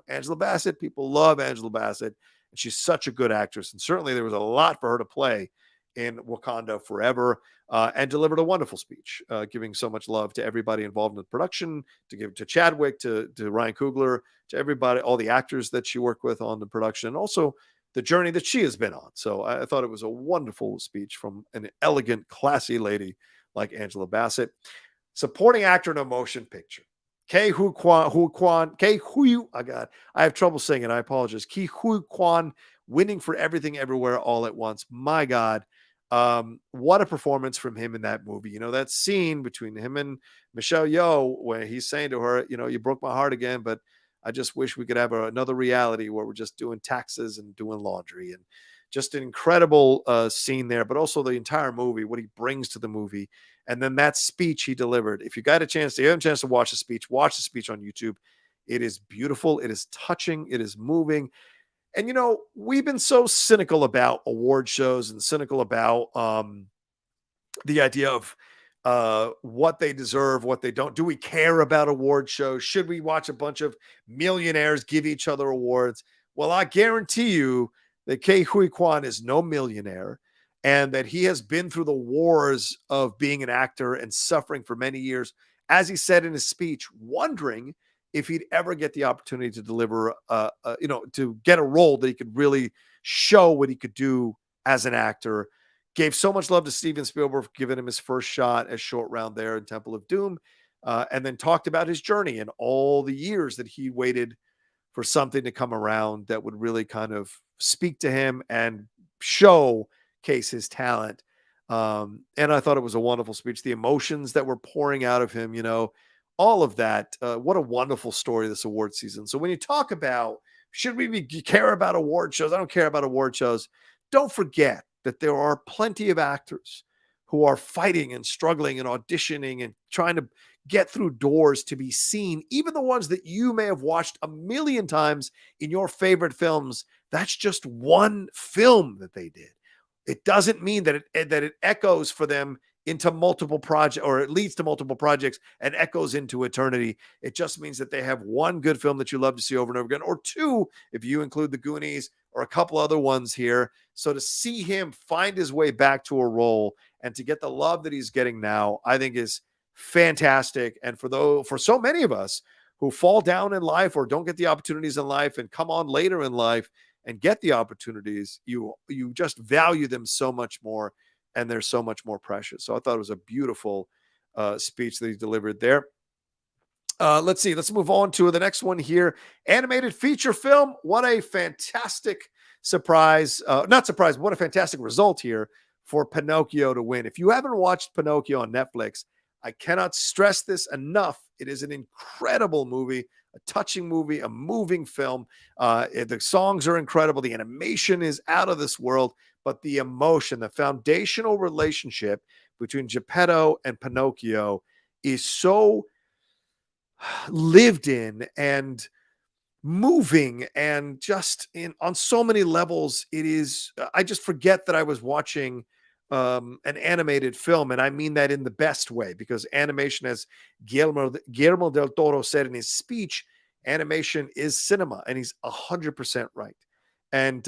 Angela Bassett, people love Angela Bassett, and she's such a good actress. And certainly there was a lot for her to play in Wakanda Forever, and delivered a wonderful speech, giving so much love to everybody involved in the production, to Chadwick, to Ryan Coogler, to everybody, all the actors that she worked with on the production, and also the journey that she has been on. So I thought it was a wonderful speech from an elegant, classy lady like Angela Bassett. Supporting Actor in a Motion Picture, I have trouble saying it. I apologize. Ke Huy Quan winning for Everything Everywhere All at Once. My God. What a performance from him in that movie. That scene between him and Michelle Yeoh where he's saying to her, you broke my heart again, but I just wish we could have another reality where we're just doing taxes and doing laundry. And just an incredible scene there, but also the entire movie, what he brings to the movie. And then that speech he delivered. If you got a chance to watch the speech on YouTube. It is beautiful. It is touching. It is moving. And, we've been so cynical about award shows and cynical about the idea of what they deserve, what they don't. Do we care about award shows? Should we watch a bunch of millionaires give each other awards? Well, I guarantee you that Ke Huy Quan is no millionaire, and that he has been through the wars of being an actor and suffering for many years, as he said in his speech, wondering if he'd ever get the opportunity to deliver, to get a role that he could really show what he could do as an actor. Gave so much love to Steven Spielberg for giving him his first shot as Short Round there in Temple of Doom, and then talked about his journey and all the years that he waited for something to come around that would really kind of speak to him and showcase his talent. And I thought it was a wonderful speech. The emotions that were pouring out of him, all of that. What a wonderful story this award season. So when you talk about, should we care about award shows? I don't care about award shows. Don't forget that there are plenty of actors who are fighting and struggling and auditioning and trying to get through doors to be seen. Even the ones that you may have watched a million times in your favorite films. That's just one film that they did. It doesn't mean that it echoes for them into multiple projects, or it leads to multiple projects and echoes into eternity. It just means that they have one good film that you love to see over and over again, or two, if you include The Goonies or a couple other ones here. So to see him find his way back to a role and to get the love that he's getting now, I think is fantastic. And for so many of us who fall down in life or don't get the opportunities in life and come on later in life and get the opportunities, you just value them so much more, and they're so much more precious. So I thought it was a beautiful speech that he delivered there. Let's see. Let's move on to the next one here. Animated feature film. What a fantastic surprise. Not surprise, but what a fantastic result here for Pinocchio to win. If you haven't watched Pinocchio on Netflix, I cannot stress this enough. It is an incredible movie, a touching movie, a moving film. The songs are incredible. The animation is out of this world. but the emotion, the foundational relationship between Geppetto and Pinocchio is so lived in and moving, and just in on so many levels. It is, I just forget that I was watching an animated film, and I mean that in the best way, because animation, as Guillermo del Toro said in his speech, animation is cinema, and he's 100% right. And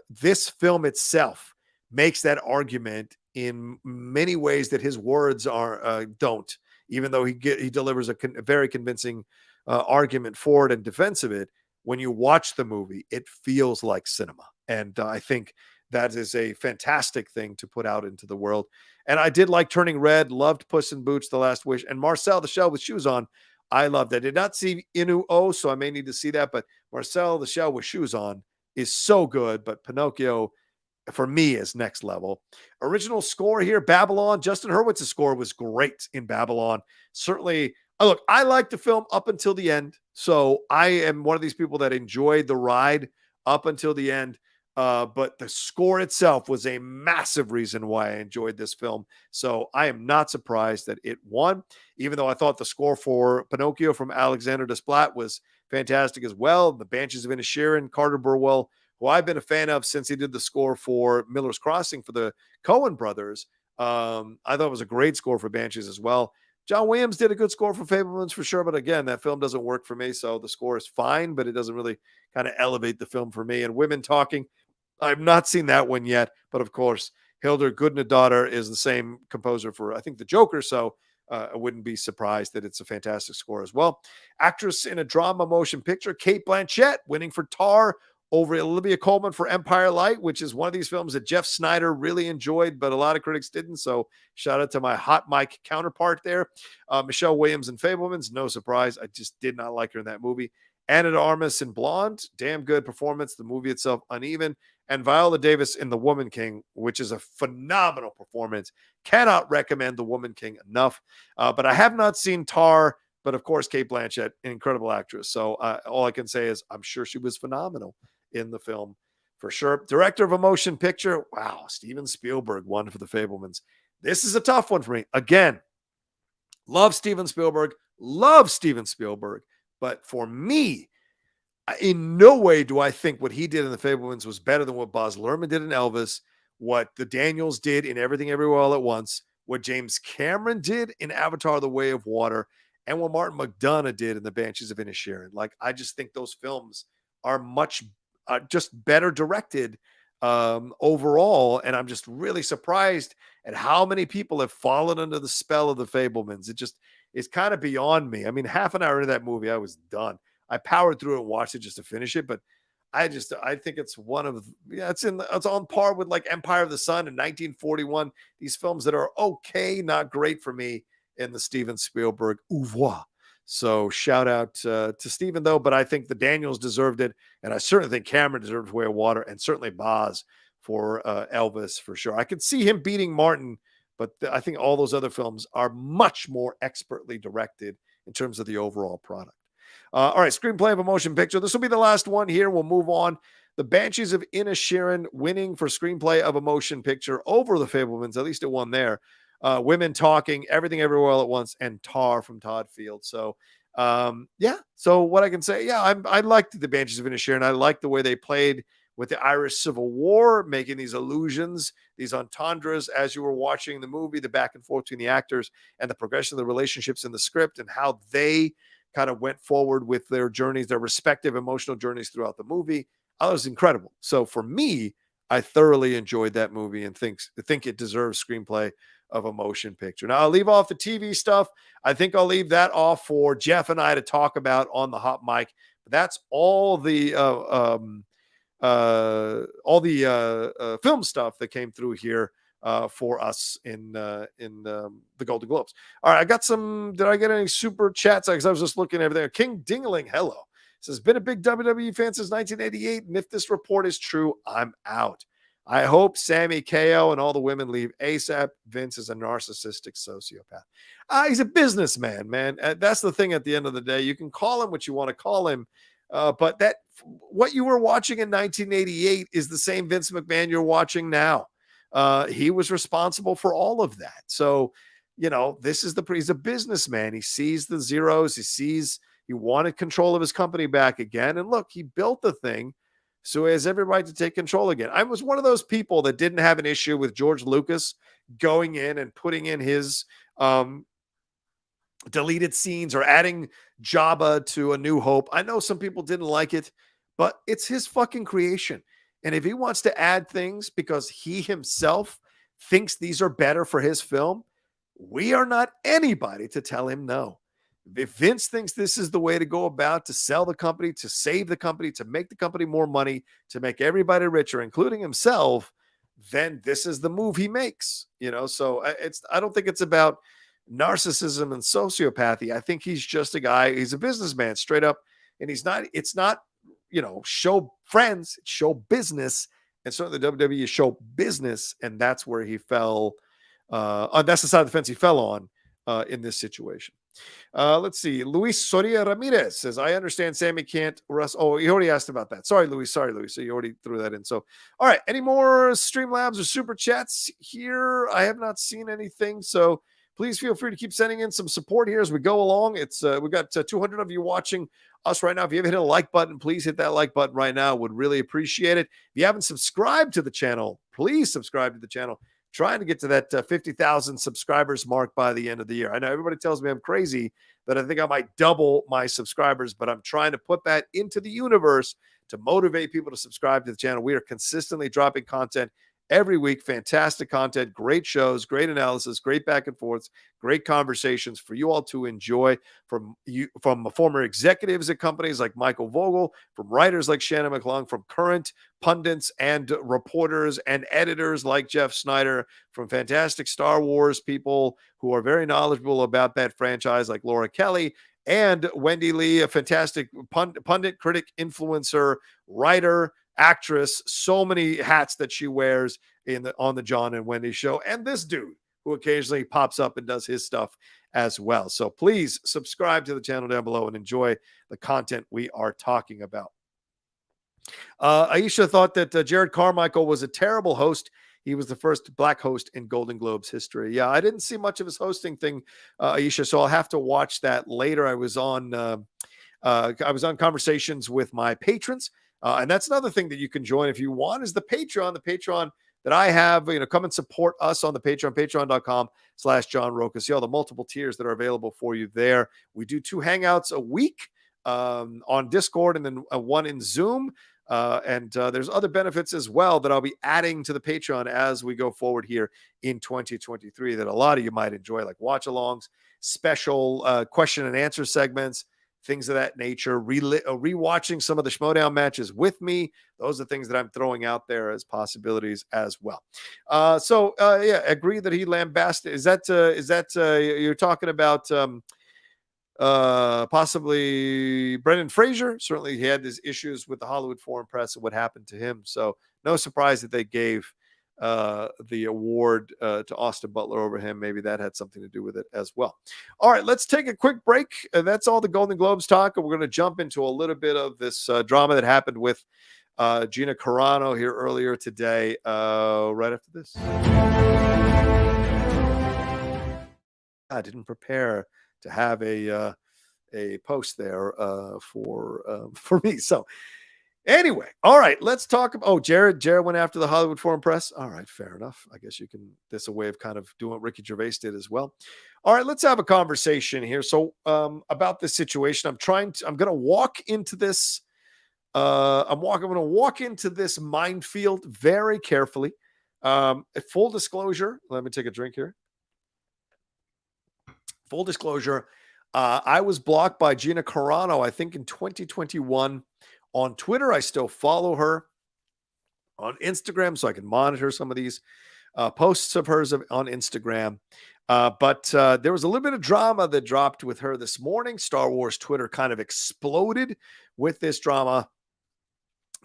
this film itself makes that argument in many ways that his words are don't, even though he delivers a very convincing argument for it and defense of it. When you watch the movie, it feels like cinema. And I think that is a fantastic thing to put out into the world. And I did like Turning Red, loved Puss in Boots, The Last Wish, and Marcel the Shell with Shoes On. I loved. I did not see Inu O, so I may need to see that. But Marcel the Shell with Shoes On is so good. But Pinocchio, for me, is next level. Original score here, Babylon. Justin Hurwitz's score was great in Babylon. Certainly, look, I liked the film up until the end. So I am one of these people that enjoyed the ride up until the end. But the score itself was a massive reason why I enjoyed this film. So I am not surprised that it won, even though I thought the score for Pinocchio from Alexander Desplat was fantastic as well. The Banshees of Inisherin, Carter Burwell, who I've been a fan of since he did the score for Miller's Crossing for the Coen brothers. I thought it was a great score for Banshees as well. John Williams did a good score for Fabelmans for sure, but again, that film doesn't work for me, so the score is fine, but it doesn't really kind of elevate the film for me. And Women Talking, I've not seen that one yet, but of course, Hildur Gudnadottir is the same composer for, I think, The Joker, so I wouldn't be surprised that it's a fantastic score as well. Actress in a drama motion picture, Cate Blanchett, winning for Tar over Olivia Colman for Empire Light, which is one of these films that Jeff Snyder really enjoyed, but a lot of critics didn't. So shout out to my hot mic counterpart there. Michelle Williams in Fabelmans, no surprise. I just did not like her in that movie. Anna de Armas in Blonde, damn good performance. The movie itself, uneven. And Viola Davis in The Woman King, which is a phenomenal performance. Cannot recommend The Woman King enough. But I have not seen Tar, but of course, Cate Blanchett, an incredible actress. So all I can say is I'm sure she was phenomenal in the film for sure. Director of a motion picture. Wow. Steven Spielberg won for The Fabelmans. This is a tough one for me. Again, love Steven Spielberg. But for me, in no way do I think what he did in The Fabelmans was better than what Baz Luhrmann did in Elvis, what the Daniels did in Everything Everywhere All at Once, what James Cameron did in Avatar: The Way of Water, and what Martin McDonagh did in The Banshees of Inisherin. Like, I just think those films are much just better directed overall, and I'm just really surprised at how many people have fallen under the spell of The Fabelmans. It just is kind of beyond me. I mean, half an hour into that movie, I was done. I powered through it and watched it just to finish it, but I think it's one of, it's on par with like Empire of the Sun in 1941. These films that are okay, not great for me in the Steven Spielberg oeuvre. So shout out to Steven though, but I think the Daniels deserved it, and I certainly think Cameron deserves Way of Water, and certainly Baz for Elvis for sure. I could see him beating Martin, but I think all those other films are much more expertly directed in terms of the overall product. All right, screenplay of a motion picture. This will be the last one here. We'll move on. The Banshees of Inisherin winning for screenplay of a motion picture over The Fabelmans. At least it won there. Women Talking, Everything Everywhere All at Once, and Tar from Todd Field. So, yeah. So what I can say, yeah, I liked the Banshees of Inisherin. I liked the way they played with the Irish Civil War, making these allusions, these entendres as you were watching the movie, the back and forth between the actors and the progression of the relationships in the script and how they kind of went forward with their journeys, their respective emotional journeys throughout the movie. That was incredible. So for me, I thoroughly enjoyed that movie and think it deserves screenplay of a motion picture. Now I'll leave off the TV stuff. I think I'll leave that off for Jeff and I to talk about on the hot mic. But that's all the film stuff that came through here for us in the Golden Globes. All right, I got some. Did I get any super chats? Because I was just looking at everything. King Dingling, hello. Says, been a big WWE fan since 1988, and if this report is true, I'm out. I hope Sammy KO and all the women leave ASAP. Vince is a narcissistic sociopath. He's a businessman, man. That's the thing at the end of the day. You can call him what you want to call him, but what you were watching in 1988 is the same Vince McMahon you're watching now. he was responsible for all of that. So, he's a businessman. He sees the zeros. He wanted control of his company back again. And look, he built the thing. So he has every right to take control again. I was one of those people that didn't have an issue with George Lucas going in and putting in his deleted scenes or adding Jabba to A New Hope. I know some people didn't like it, but it's his fucking creation. And if he wants to add things because he himself thinks these are better for his film, we are not anybody to tell him no. If Vince thinks this is the way to go about to sell the company, to save the company, to make the company more money, to make everybody richer, including himself, then this is the move he makes. So I don't think it's about narcissism and sociopathy. I think he's just a guy. He's a businessman straight up. And it's not, show friends, it's show business. And certainly the WWE is show business. And that's where he fell. That's the side of the fence he fell on in this situation. Let's see. Luis Soria Ramirez says, I understand Sammy can't wrestle. Oh, he already asked about that. Sorry, Luis. So you already threw that in. So, all right. Any more Streamlabs or Super Chats here? I have not seen anything. So please feel free to keep sending in some support here as we go along. It's we've got 200 of you watching us right now. If you haven't hit a like button, please hit that like button right now. Would really appreciate it. If you haven't subscribed to the channel, please subscribe to the channel. Trying to get to that 50,000 subscribers mark by the end of the year. I know everybody tells me I'm crazy, that I think I might double my subscribers, but I'm trying to put that into the universe to motivate people to subscribe to the channel. We are consistently dropping content every week. Fantastic content, great shows, great analysis, great back and forths, great conversations for you all to enjoy from former executives at companies like Michael Vogel, from writers like Shannon McClung, from current pundits and reporters and editors like Jeff Snyder, from fantastic Star Wars people who are very knowledgeable about that franchise like Laura Kelly, and Wendy Lee, a fantastic pundit, critic, influencer, writer, actress, so many hats that she wears on the John and Wendy show, and this dude who occasionally pops up and does his stuff as well. So please subscribe to the channel down below and enjoy the content we are talking about. Aisha thought that Jared Carmichael was a terrible host. He was the first black host in Golden Globes history. Yeah, I didn't see much of his hosting thing, Aisha, so I'll have to watch that later. I was on conversations with my patrons. And that's another thing that you can join if you want is the Patreon that I have. Come and support us on the Patreon, patreon.com/John Rocha. See all the multiple tiers that are available for you there. We do 2 hangouts a week on Discord and then one in Zoom. And there's other benefits as well that I'll be adding to the Patreon as we go forward here in 2023 that a lot of you might enjoy, like watch-alongs, special question and answer segments, things of that nature, rewatching some of the Schmodown matches with me. Those are things that I'm throwing out there as possibilities as well. Yeah, agree that he lambasted. Is that you're talking about possibly Brendan Fraser? Certainly he had his issues with the Hollywood Foreign Press and what happened to him. So no surprise that they gave the award to Austin Butler over him. Maybe that had something to do with it as well. All right, let's take a quick break. That's all the Golden Globes talk. And we're going to jump into a little bit of this drama that happened with Gina Carano here earlier today, right after this. I didn't prepare to have a post there for me. So anyway, all right, let's talk about, Jared went after the Hollywood Foreign Press. All right, fair enough. I guess this is a way of kind of doing what Ricky Gervais did as well. All right, let's have a conversation here. So about this situation, I'm going to walk into this. I'm going to walk into this minefield very carefully. Full disclosure, let me take a drink here. Full disclosure, I was blocked by Gina Carano, I think in 2021 on Twitter. I still follow her on Instagram so I can monitor some of these posts of hers on Instagram. But there was a little bit of drama that dropped with her this morning. Star Wars Twitter kind of exploded with this drama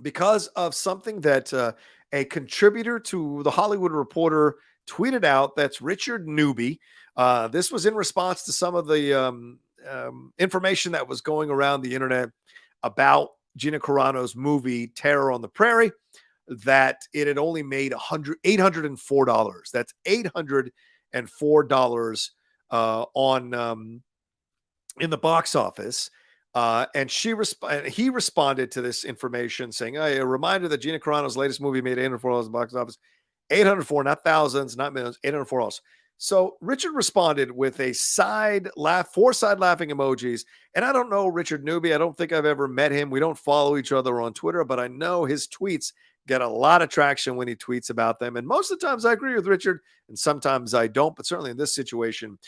because of something that a contributor to The Hollywood Reporter tweeted out. That's Richard Newby. This was in response to some of the information that was going around the internet about Gina Carano's movie Terror on the Prairie. that it had only made $804. That's $804 on in the box office. And he responded to this information saying, "Hey, a reminder that Gina Carano's latest movie made $804 in the box office. 804, not thousands, not millions, $804." So Richard responded with a four side laughing emojis. And I don't know Richard Newby. I don't think I've ever met him. We don't follow each other on Twitter, but I know his tweets get a lot of traction when he tweets about them. And most of the times I agree with Richard, and sometimes I don't. But certainly in this situation,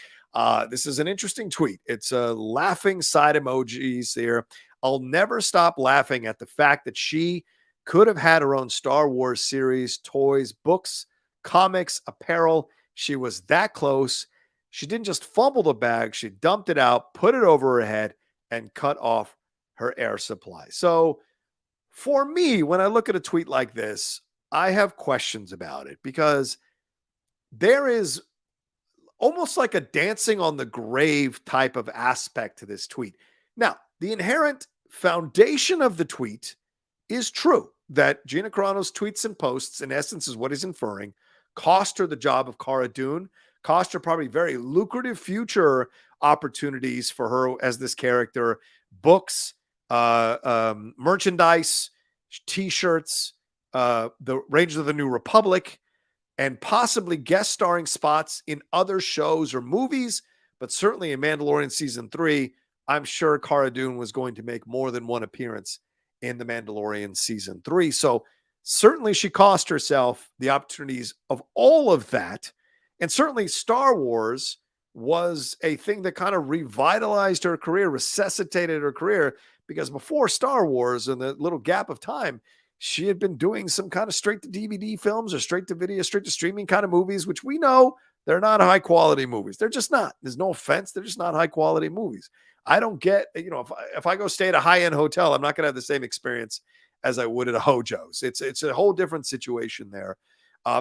this is an interesting tweet. It's a laughing side emojis there. I'll never stop laughing at the fact that she could have had her own Star Wars series, toys, books, comics, apparel. She was that close. She didn't just fumble the bag. She dumped it out, put it over her head, and cut off her air supply. So for me, when I look at a tweet like this, I have questions about it because there is almost like a dancing on the grave type of aspect to this tweet. Now, the inherent foundation of the tweet is true, that Gina Carano's tweets and posts, in essence, is what he's inferring, cost her the job of Cara Dune, cost her probably very lucrative future opportunities for her as this character, books, merchandise, T-shirts, the Rangers of the New Republic, and possibly guest starring spots in other shows or movies, but certainly in Mandalorian Season 3, I'm sure Cara Dune was going to make more than one appearance in The Mandalorian Season 3. So certainly she cost herself the opportunities of all of that. And certainly Star Wars was a thing that kind of revitalized her career, resuscitated her career, because before Star Wars and the little gap of time, she had been doing some kind of straight to DVD films or straight to video, straight to streaming kind of movies, which we know they're not high quality movies. They're just not. There's no offense. They're just not high quality movies. I don't get, if I go stay at a high end hotel, I'm not going to have the same experience as I would at a Hojo's. It's a whole different situation there.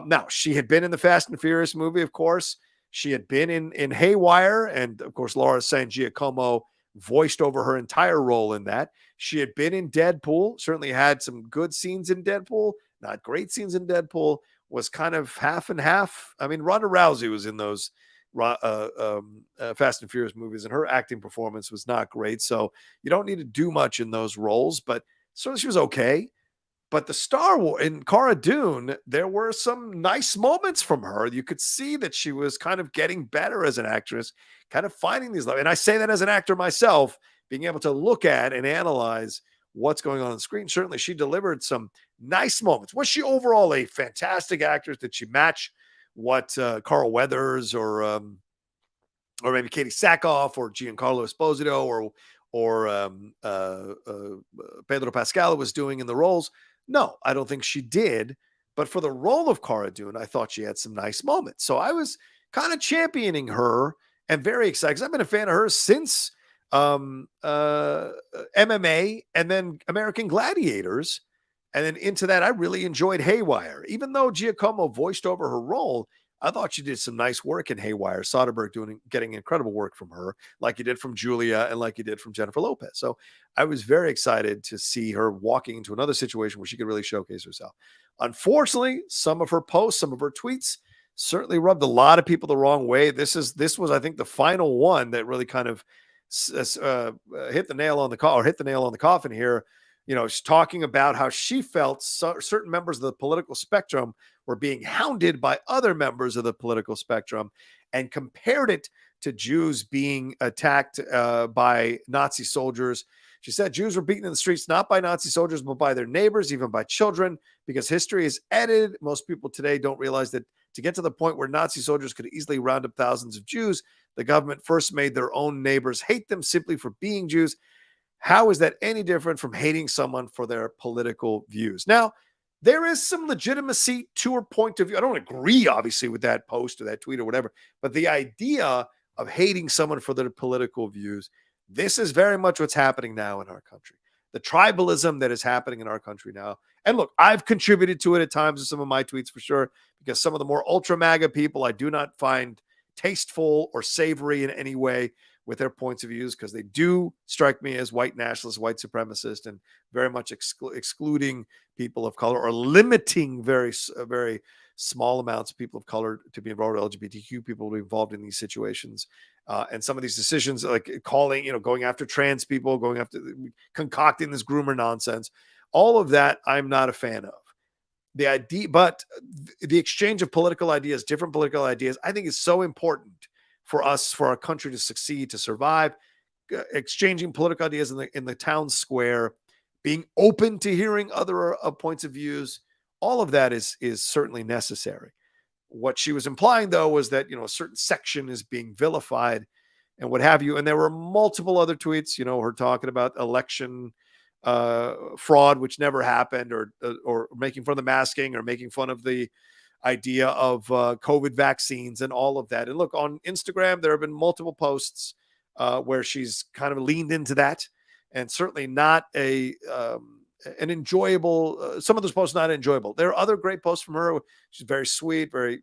Now, she had been in the Fast and Furious movie, of course. She had been in Haywire, and of course, Laura San Giacomo voiced over her entire role in that. She had been in Deadpool, certainly had some good scenes in Deadpool, not great scenes in Deadpool, was kind of half and half. I mean, Ronda Rousey was in those Fast and Furious movies, and her acting performance was not great. So you don't need to do much in those roles, but certainly she was okay. But the Star Wars in Cara Dune, there were some nice moments from her. You could see that she was kind of getting better as an actress, kind of finding these. And I say that as an actor myself, being able to look at and analyze what's going on the screen. Certainly she delivered some nice moments. Was she overall a fantastic actress? Did she match what Carl Weathers or maybe Katie Sackhoff or Giancarlo Esposito or Pedro Pascal was doing in the roles? No, I don't think she did. But for the role of Cara Dune, I thought she had some nice moments. So I was kind of championing her and very excited because I've been a fan of hers since MMA and then American Gladiators. And then into that, I really enjoyed Haywire. Even though Giacomo voiced over her role, I thought she did some nice work in Haywire. Soderbergh getting incredible work from her, like he did from Julia and like he did from Jennifer Lopez. So I was very excited to see her walking into another situation where she could really showcase herself. Unfortunately, some of her posts, some of her tweets certainly rubbed a lot of people the wrong way. This was, I think, the final one that really kind of hit the nail on the coffin here. She's talking about how she felt certain members of the political spectrum were being hounded by other members of the political spectrum and compared it to Jews being attacked by Nazi soldiers. She said Jews were beaten in the streets, not by Nazi soldiers, but by their neighbors, even by children, because history is edited. Most people today don't realize that to get to the point where Nazi soldiers could easily round up thousands of Jews, the government first made their own neighbors hate them simply for being Jews. How is that any different from hating someone for their political views? Now, there is some legitimacy to her point of view. I don't agree, obviously, with that post or that tweet or whatever, but the idea of hating someone for their political views, this is very much what's happening now in our country. The tribalism that is happening in our country now. And look, I've contributed to it at times in some of my tweets for sure, because some of the more ultra MAGA people I do not find tasteful or savory in any way. with their points of views, because they do strike me as white nationalist, white supremacist, and very much excluding people of color, or limiting very small amounts of people of color to be involved, LGBTQ people to be involved in these situations. And some of these decisions, like going after trans people, concocting this groomer nonsense, all of that, I'm not a fan of. The idea, but the exchange of political ideas, different political ideas, I think is so important for us, for our country to succeed, to survive. Exchanging political ideas in the town square, being open to hearing other points of views, all of that is certainly necessary. What she was implying, though, was that a certain section is being vilified and what have you. And there were multiple other tweets, her talking about election fraud, which never happened, or making fun of the masking, or making fun of the idea of COVID vaccines and all of that. And look, on Instagram, there have been multiple posts where she's kind of leaned into that, and certainly not an enjoyable. Some of those posts not enjoyable. There are other great posts from her. She's very sweet, very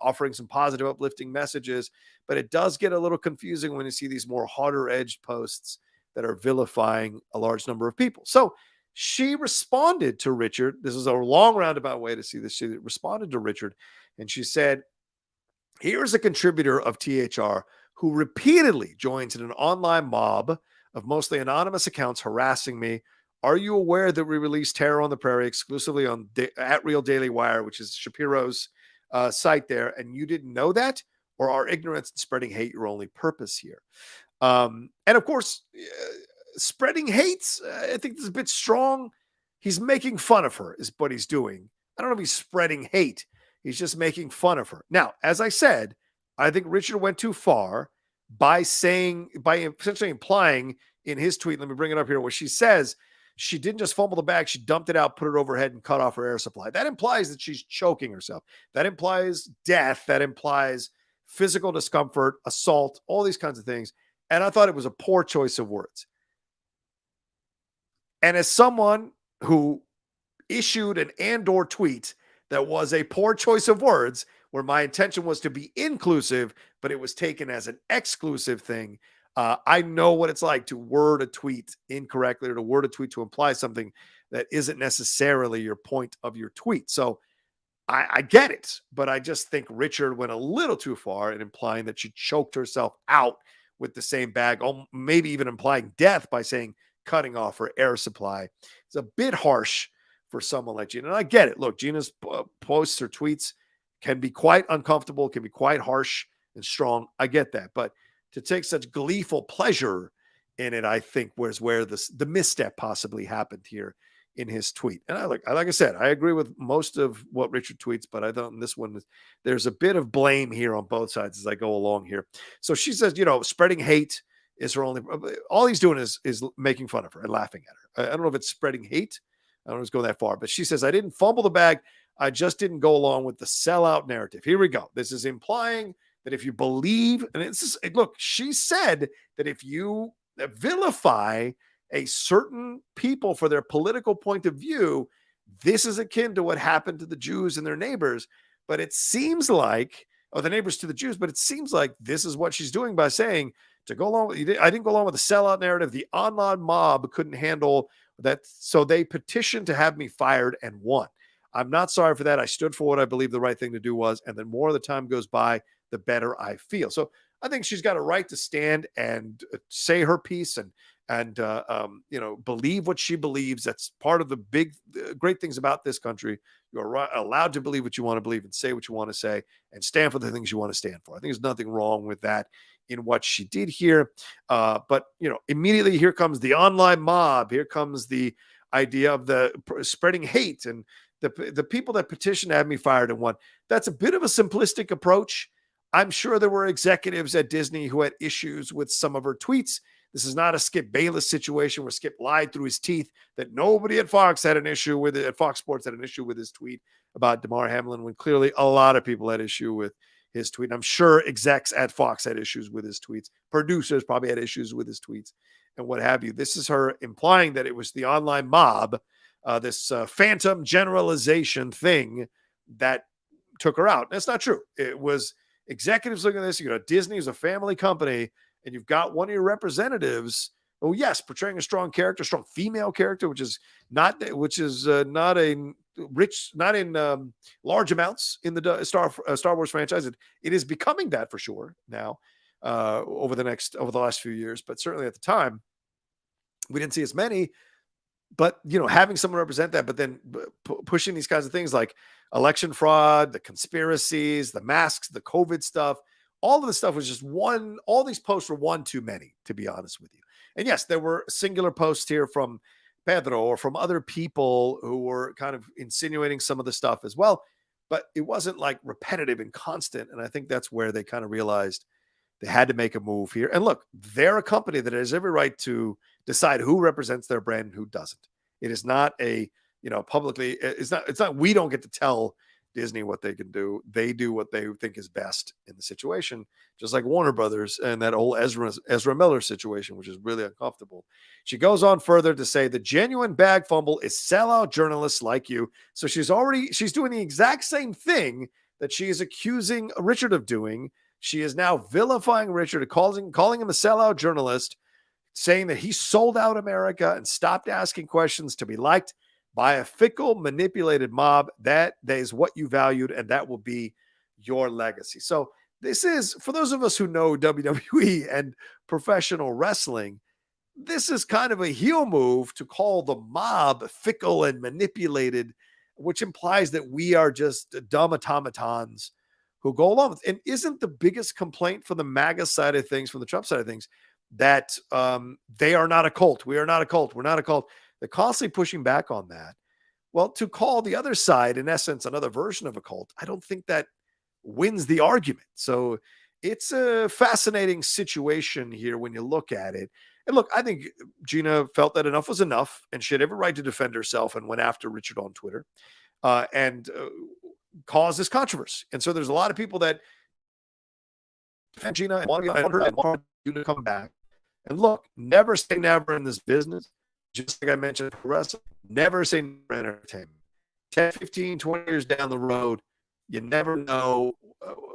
offering some positive, uplifting messages. But it does get a little confusing when you see these more harder edged posts that are vilifying a large number of people. So she responded to Richard. This is a long roundabout way to see this. She responded to Richard, and she said, "Here's a contributor of THR who repeatedly joins in an online mob of mostly anonymous accounts harassing me. Are you aware that we released Terror on the Prairie exclusively on at Real Daily Wire, which is Shapiro's site there, and you didn't know that? Or are ignorance and spreading hate your only purpose here?" And of course, spreading hate, I think this is a bit strong. He's making fun of her is what he's doing. I don't know if he's spreading hate. He's just making fun of her. Now, as I said, I think Richard went too far by essentially implying in his tweet, let me bring it up here, where she says she didn't just fumble the bag, she dumped it out, put it over her head, and cut off her air supply. That implies that she's choking herself. That implies death. That implies physical discomfort, assault, all these kinds of things. And I thought it was a poor choice of words. And as someone who issued an and/or tweet that was a poor choice of words, where my intention was to be inclusive, but it was taken as an exclusive thing, I know what it's like to word a tweet incorrectly, or to word a tweet to imply something that isn't necessarily your point of your tweet. So I get it, but I just think Richard went a little too far in implying that she choked herself out with the same bag, maybe even implying death by saying cutting off her air supply. It's a bit harsh for someone like Gina. And I get it. Look, Gina's posts or tweets can be quite uncomfortable, can be quite harsh and strong. I get that. But to take such gleeful pleasure in it, I think was where the misstep possibly happened here in his tweet. And like I said, I agree with most of what Richard tweets, but I thought in this one, there's a bit of blame here on both sides as I go along here. So she says, spreading hate is her only, all he's doing is making fun of her and laughing at her. I don't know if it's spreading hate. I don't know if it's going that far, but she says, I didn't fumble the bag. I just didn't go along with the sellout narrative. Here we go. This is implying that if you believe, and look, she said that if you vilify a certain people for their political point of view, this is akin to what happened to the Jews and their neighbors. But it seems like, the neighbors to the Jews, but it seems like this is what she's doing by saying to go along with, I didn't go along with the sellout narrative. The online mob couldn't handle that, so they petitioned to have me fired and won. I'm not sorry for that. I stood for what I believe the right thing to do was, and the more the time goes by, the better I feel. So I think she's got a right to stand and say her piece and believe what she believes. That's part of the great things about this country. You're allowed to believe what you want to believe and say what you want to say and stand for the things you want to stand for. I think there's nothing wrong with that in what she did here. But immediately here comes the online mob. Here comes the idea of the spreading hate and the people that petitioned to have me fired and won. That's a bit of a simplistic approach. I'm sure there were executives at Disney who had issues with some of her tweets. This is not a Skip Bayless situation where Skip lied through his teeth that nobody at Fox had an issue with it. At Fox Sports had an issue with his tweet about Damar Hamlin, when clearly a lot of people had issue with his tweet. And I'm sure execs at Fox had issues with his tweets. Producers probably had issues with his tweets and what have you. This is her implying that it was the online mob, this phantom generalization thing that took her out. That's not true. It was executives looking at this. Disney is a family company. and you've got one of your representatives, oh yes, portraying a strong character, strong female character, which is not not a rich, not in large amounts in the Star Wars franchise. It is becoming that for sure now over the last few years, but certainly at the time we didn't see as many. But having someone represent that, but then pushing these kinds of things like election fraud, the conspiracies, the masks, the COVID stuff, all of the stuff was just one. All these posts were one too many, to be honest with you. And yes, there were singular posts here from Pedro or from other people who were kind of insinuating some of the stuff as well, but it wasn't like repetitive and constant. And I think that's where they kind of realized they had to make a move here. And look, they're a company that has every right to decide who represents their brand and who doesn't. It is not a, publicly, it's not, we don't get to tell Disney what they can do. They do what they think is best in the situation, just like Warner Brothers and that whole Ezra Miller situation, which is really uncomfortable. She goes on further to say the genuine bag fumble is sellout journalists like you. So she's doing the exact same thing that she is accusing Richard of doing. She is now vilifying Richard, calling him a sellout journalist, saying that he sold out America and stopped asking questions to be liked by a fickle, manipulated mob. That is what you valued, and that will be your legacy. So this is, for those of us who know WWE and professional wrestling, this is kind of a heel move to call the mob fickle and manipulated, which implies that we are just dumb automatons who go along with it. And isn't the biggest complaint from the MAGA side of things, from the Trump side of things, that they are not a cult? We are not a cult. We're not a cult. They're constantly pushing back on that. Well, to call the other side, in essence, another version of a cult, I don't think that wins the argument. So it's a fascinating situation here when you look at it. And look, I think Gina felt that enough was enough, and she had every right to defend herself and went after Richard on Twitter and caused this controversy. And so there's a lot of people that defend Gina and want her to come back. And look, never say never in this business. Just like I mentioned, wrestling, never say never in entertainment. 10, 15, 20 years down the road, you never know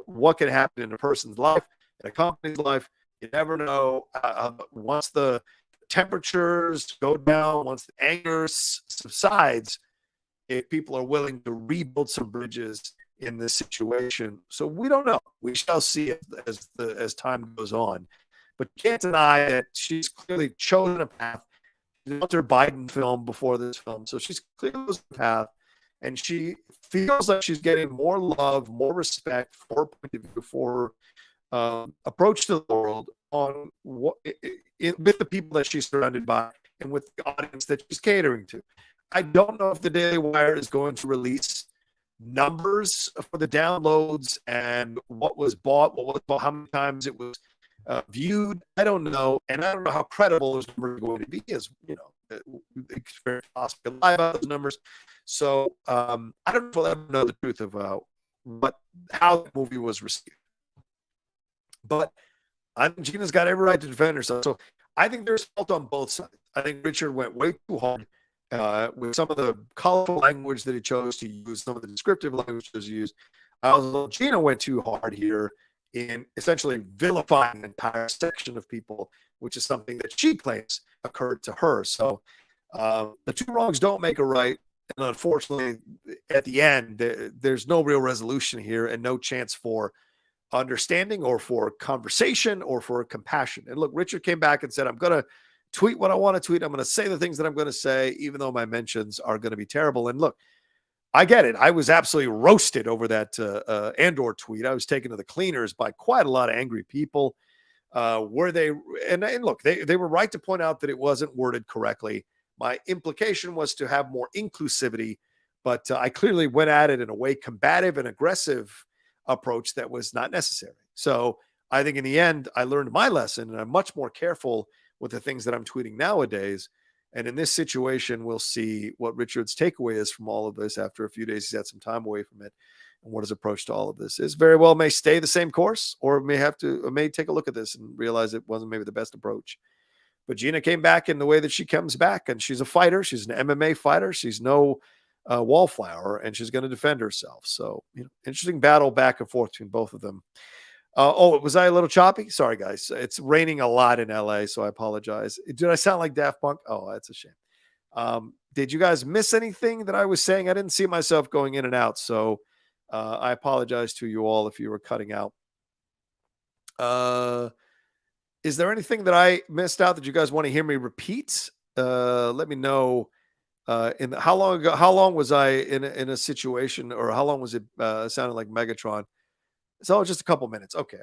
what can happen in a person's life, in a company's life. You never know. Once the temperatures go down, once the anger subsides, if people are willing to rebuild some bridges in this situation. So we don't know. We shall see as time goes on. But you can't deny that she's clearly chosen a path. She wants her Biden film before this film. So she's clearly chosen a path. And she feels like she's getting more love, more respect for her point of view, for approach to the world on with the people that she's surrounded by and with the audience that she's catering to. I don't know if the Daily Wire is going to release numbers for the downloads and what was bought, how many times it was viewed. I don't know. And I don't know how credible those numbers are going to be, as it's very possible to lie about those numbers. So I don't know if we'll ever know the truth of how the movie was received. But I think Gina's got every right to defend herself. So I think there's fault on both sides. I think Richard went way too hard with some of the colorful language that he chose to use, some of the descriptive language that he used. Although Gina went too hard here in essentially vilifying an entire section of people, which is something that she claims occurred to her. So the two wrongs don't make a right. And unfortunately, at the end, there's no real resolution here and no chance for understanding or for conversation or for compassion. And look, Richard came back and said, I'm going to tweet what I want to tweet. I'm going to say the things that I'm going to say, even though my mentions are going to be terrible. And look, I get it. I was absolutely roasted over that Andor tweet. I was taken to the cleaners by quite a lot of angry people. Were they? And look, they were right to point out that it wasn't worded correctly. My implication was to have more inclusivity, but I clearly went at it in a way combative and aggressive approach that was not necessary. So I think in the end, I learned my lesson, and I'm much more careful with the things that I'm tweeting nowadays. And in this situation, we'll see what Richard's takeaway is from all of this after a few days. He's had some time away from it, and what his approach to all of this is. Very well may stay the same course, or may take a look at this and realize it wasn't maybe the best approach. But Gina came back in the way that she comes back, and she's a fighter. She's an MMA fighter. She's no wallflower, and she's going to defend herself. So, interesting battle back and forth between both of them. Was I a little choppy? Sorry, guys. It's raining a lot in LA, so I apologize. Did I sound like Daft Punk? Oh, that's a shame. Did you guys miss anything that I was saying? I didn't see myself going in and out, so I apologize to you all if you were cutting out. Is there anything that I missed out that you guys want to hear me repeat? Let me know. How long ago? How long was I in a situation, or how long was it sounding like Megatron? So just a couple minutes. Okay.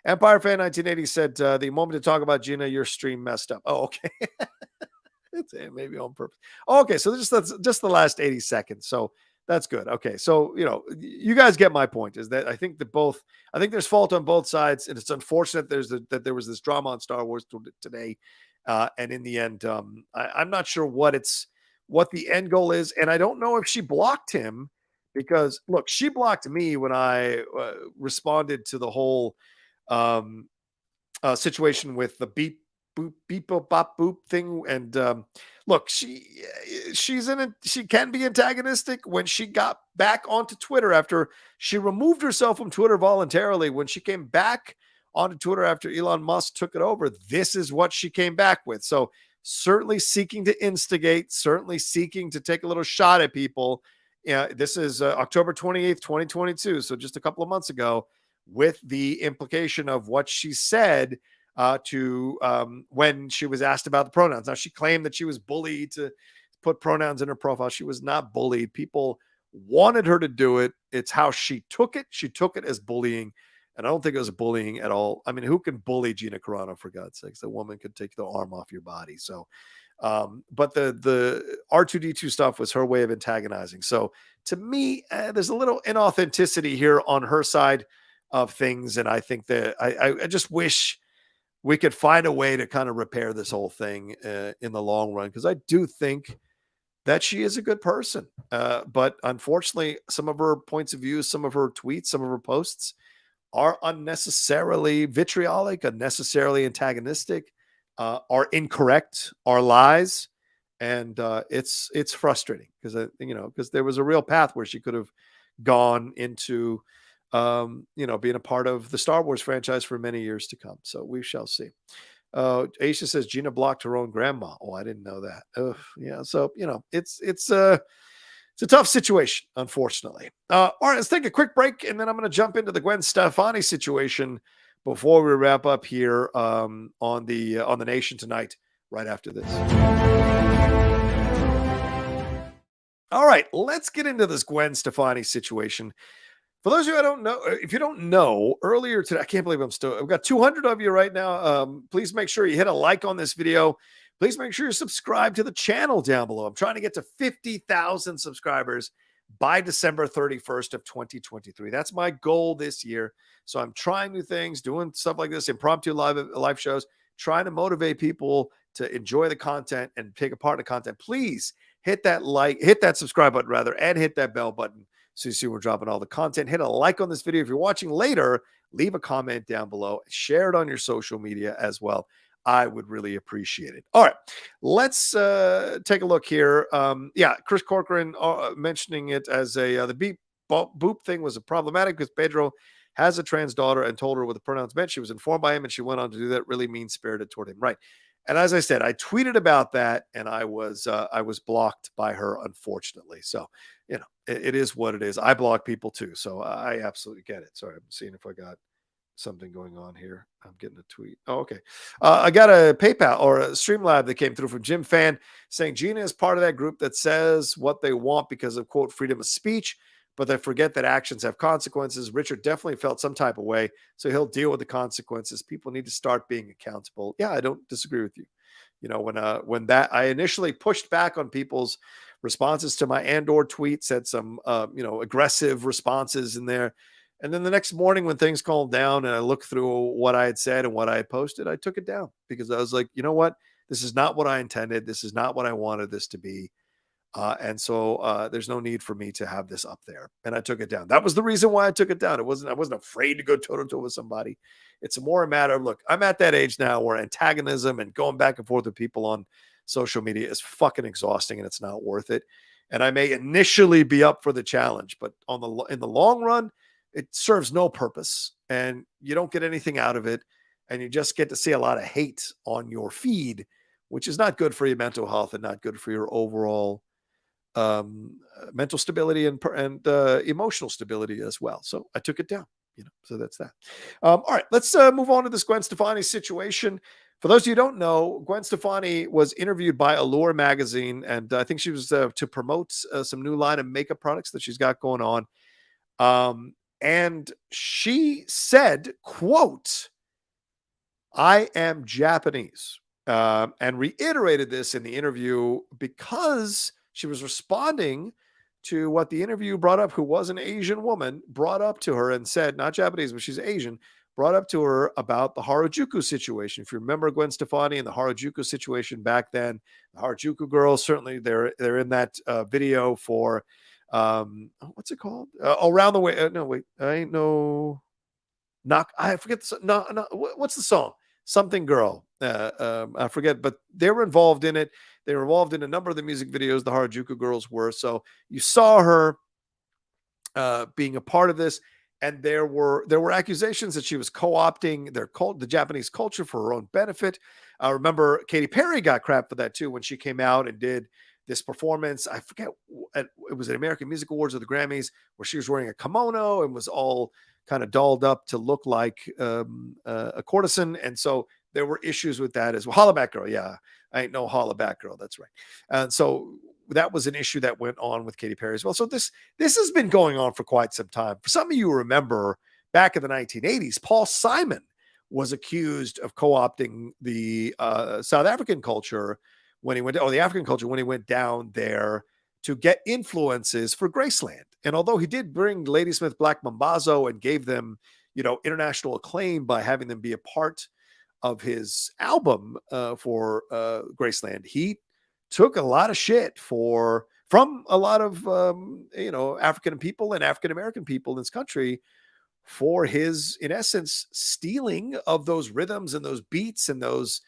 Empire Fan 1980 said the moment to talk about Gina, your stream messed up. Oh, okay. It's maybe on purpose. Okay, so that's just the last 80 seconds. So that's good. Okay, so you guys get my point. Is that I think there's fault on both sides, and it's unfortunate that there was this drama on Star Wars today, and in the end, I'm not sure what the end goal is, and I don't know if she blocked him because look, she blocked me when I responded to the whole situation with the beep boop beep boop bop boop thing. And look, she can be antagonistic. When she got back onto Twitter after she removed herself from Twitter voluntarily, when she came back onto Twitter after Elon Musk took it over, this is what she came back with. So certainly seeking to instigate, certainly seeking to take a little shot at people. Yeah, this is October 28th, 2022. So just a couple of months ago, with the implication of what she said when she was asked about the pronouns. Now, she claimed that she was bullied to put pronouns in her profile. She was not bullied. People wanted her to do it. It's how she took it. She took it as bullying. And I don't think it was bullying at all. I mean, who can bully Gina Carano, for God's sakes? The woman could take the arm off your body. So, but the R2D2 stuff was her way of antagonizing. So to me, there's a little inauthenticity here on her side of things. And I think that I just wish we could find a way to kind of repair this whole thing in the long run, because I do think that she is a good person. But unfortunately, some of her points of view, some of her tweets, some of her posts are unnecessarily vitriolic, unnecessarily antagonistic, are incorrect, are lies. And it's frustrating because there was a real path where she could have gone into being a part of the Star Wars franchise for many years to come. So we shall see. Aisha says Gina blocked her own grandma. Oh, I didn't know that. Ugh, yeah. So, it's a tough situation, unfortunately. All right, let's take a quick break, and then I'm going to jump into the Gwen Stefani situation before we wrap up here on the Nation tonight, right after this. All right, let's get into this Gwen Stefani situation. For those of you I don't know, if you don't know, earlier today, I can't believe I've got 200 of you right now. Please make sure you hit a like on this video. Please make sure you subscribe to the channel down below. I'm trying to get to 50,000 subscribers by December 31st of 2023. That's my goal this year. So I'm trying new things, doing stuff like this, impromptu live shows, trying to motivate people to enjoy the content and take a part of the content. Please hit that subscribe button rather, and hit that bell button so you see we're dropping all the content. Hit a like on this video. If you're watching later, leave a comment down below. Share it on your social media as well. I would really appreciate it. All right, let's take a look here. Chris Corcoran mentioning it as the beep boop thing was problematic because Pedro has a trans daughter and told her what the pronouns meant. She was informed by him, and she went on to do that. Really mean-spirited toward him. Right. And as I said, I tweeted about that, and I was blocked by her, unfortunately. So, it is what it is. I block people too, so I absolutely get it. Sorry, I'm seeing if I got something going on here. I'm getting a tweet. Oh, okay. I got a PayPal or a Streamlab that came through from Jim Fan saying Gina is part of that group that says what they want because of, quote, freedom of speech, but they forget that actions have consequences. Richard definitely felt some type of way, so he'll deal with the consequences. People need to start being accountable. Yeah, I don't disagree with you. When I initially pushed back on people's responses to my Andor tweet, said some aggressive responses in there. And then the next morning when things calmed down and I looked through what I had said and what I had posted, I took it down because I was like, you know what? This is not what I intended. This is not what I wanted this to be. And so there's no need for me to have this up there. And I took it down. That was the reason why I took it down. I wasn't afraid to go toe-to-toe with somebody. It's more a matter of, look, I'm at that age now where antagonism and going back and forth with people on social media is fucking exhausting and it's not worth it. And I may initially be up for the challenge, but in the long run, it serves no purpose, and you don't get anything out of it, and you just get to see a lot of hate on your feed, which is not good for your mental health and not good for your overall mental stability and emotional stability as well. So I took it down. So that's that. All right, let's move on to this Gwen Stefani situation. For those of you who don't know, Gwen Stefani was interviewed by Allure magazine, and I think she was to promote some new line of makeup products that she's got going on. And she said, quote, "I am Japanese," and reiterated this in the interview because she was responding to what the interview brought up, who was an Asian woman, brought up to her and said, not Japanese, but she's Asian, brought up to her about the Harajuku situation. If you remember Gwen Stefani and the Harajuku situation back then, the Harajuku girls, certainly they're in that video for, what's it called? Around the Way. No, wait, I ain't no, I forget what's the song? Something Girl. I forget, but they were involved in it. They were involved in a number of the music videos. The Harajuku girls were. So you saw her being a part of this, and there were accusations that she was co-opting the Japanese culture for her own benefit. I remember Katy Perry got crap for that too when she came out and did this performance. I forget, it was at American Music Awards or the Grammys, where she was wearing a kimono and was all kind of dolled up to look like a courtesan. And so there were issues with that as well. Holla back girl. Yeah, I ain't no holla back girl. That's right. And so that was an issue that went on with Katy Perry as well. So this has been going on for quite some time. For some of you remember, back in the 1980s, Paul Simon was accused of co-opting the South African culture when he went, the African culture, when he went down there to get influences for Graceland. And although he did bring Ladysmith Black Mambazo and gave them, international acclaim by having them be a part of his album for Graceland, he took a lot of shit from a lot of African people and African American people in this country for his, in essence, stealing of those rhythms and those beats and those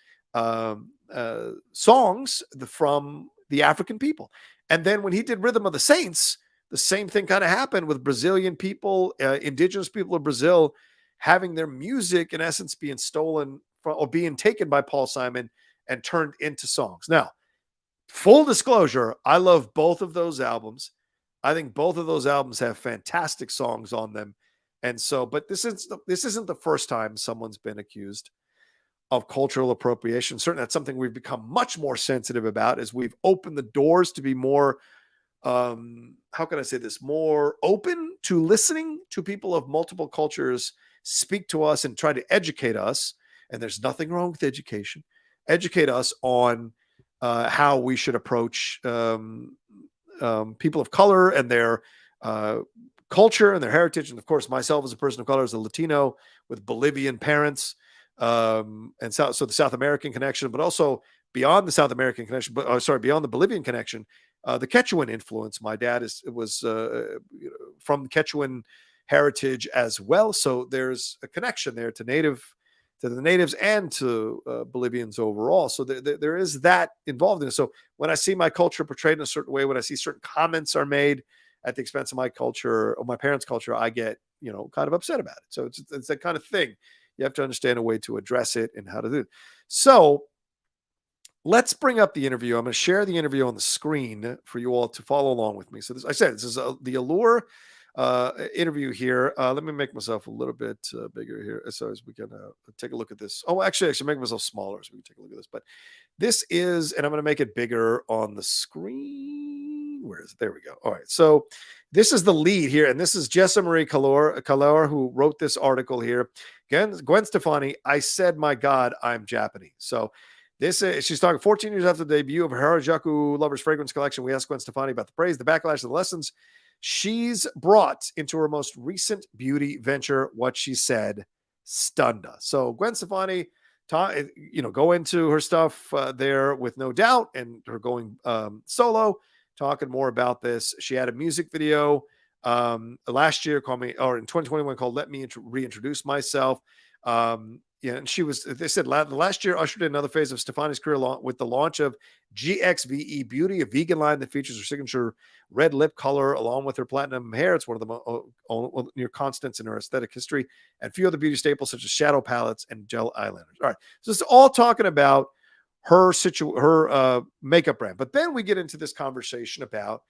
songs from the African people. And then when he did Rhythm of the Saints, the same thing kind of happened with Brazilian people, indigenous people of Brazil, having their music, in essence, being stolen or being taken by Paul Simon and turned into songs. Now, full disclosure, I love both of those albums. I think both of those albums have fantastic songs on them. And so, but this isn't the first time someone's been accused of cultural appropriation. Certainly that's something we've become much more sensitive about as we've opened the doors to be more, how can I say this, more open to listening to people of multiple cultures speak to us and try to educate us. And there's nothing wrong with education. Educate us on how we should approach people of color and their culture and their heritage. And of course, myself as a person of color, as a Latino with Bolivian parents, and so the South American connection, but also beyond the South American connection, beyond the Bolivian connection, the Quechuan influence. My dad was from Quechuan heritage as well, so there's a connection there to the natives and to Bolivians overall. So there is that involved in it. So when I see my culture portrayed in a certain way, when I see certain comments are made at the expense of my culture or my parents' culture, I get kind of upset about it. So it's that kind of thing. You have to understand a way to address it and how to do it. So let's bring up the interview. I'm going to share the interview on the screen for you all to follow along with me. So this is the Allure interview here. Let me make myself a little bit bigger here so as we can take a look at this. Oh, actually, I should make myself smaller so we can take a look at this. But this is, and I'm going to make it bigger on the screen. Where is it? There we go. All right. So this is the lead here, and this is Jessa Marie Calor, who wrote this article here. Gwen Stefani, I said, my God, I'm Japanese. So this is, she's talking 14 years after the debut of her Harajuku Lovers Fragrance Collection. We asked Gwen Stefani about the praise, the backlash, and the lessons she's brought into her most recent beauty venture. What she said stunned us. So Gwen Stefani, go into her stuff there with no doubt, and her going solo, talking more about this. She had a music video last year in 2021 called Let Me Reintroduce Myself. Yeah, and they said last year ushered in another phase of Stefani's career with the launch of GXVE Beauty, a vegan line that features her signature red lip color along with her platinum hair. It's one of the near constants in her aesthetic history, and a few other beauty staples such as shadow palettes and gel eyeliners. All right, so it's all talking about her makeup brand. But then we get into this conversation about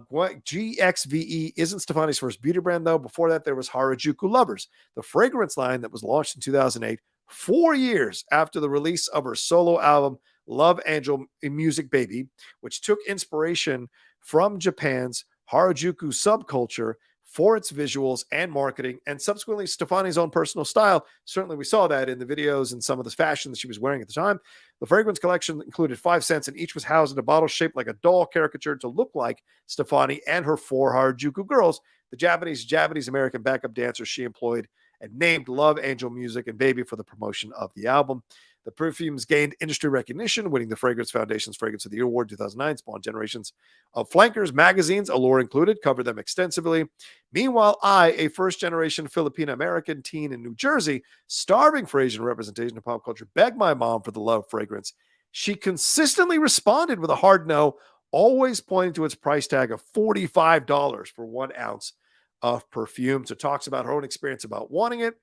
what GXVE isn't Stefani's first beauty brand, though. Before that, there was Harajuku Lovers, the fragrance line that was launched in 2008, 4 years after the release of her solo album, Love Angel Music Baby, which took inspiration from Japan's Harajuku subculture for its visuals and marketing, and subsequently Stefani's own personal style. Certainly, we saw that in the videos and some of the fashion that she was wearing at the time. The fragrance collection included 5 scents, and each was housed in a bottle shaped like a doll, caricatured to look like Stefani and her 4 Harajuku girls, the Japanese American backup dancers she employed and named Love Angel Music and Baby for the promotion of the album. The perfumes gained industry recognition, winning the Fragrance Foundation's Fragrance of the Year Award 2009, spawned generations of flankers, magazines, Allure included, covered them extensively. Meanwhile, a first-generation Filipino-American teen in New Jersey, starving for Asian representation in pop culture, begged my mom for the Love fragrance. She consistently responded with a hard no, always pointing to its price tag of $45 for 1 ounce of perfume. So talks about her own experience about wanting it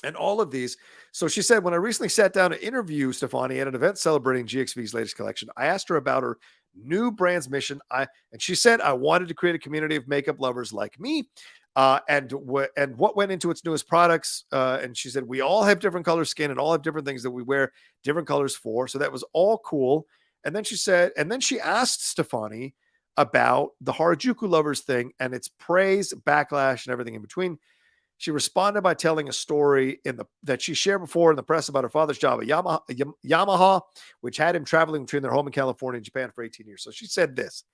and all of these. So she said, when I recently sat down to interview Stefani at an event celebrating GXV's latest collection, I asked her about her new brand's mission. And she said, I wanted to create a community of makeup lovers like me. And what went into its newest products. And she said, we all have different color skin and all have different things that we wear different colors for. So that was all cool. And then she asked Stefani about the Harajuku lovers thing and its praise, backlash, and everything in between. She responded by telling a story that she shared before in the press about her father's job at Yamaha, which had him traveling between their home in California and Japan for 18 years. So she said this: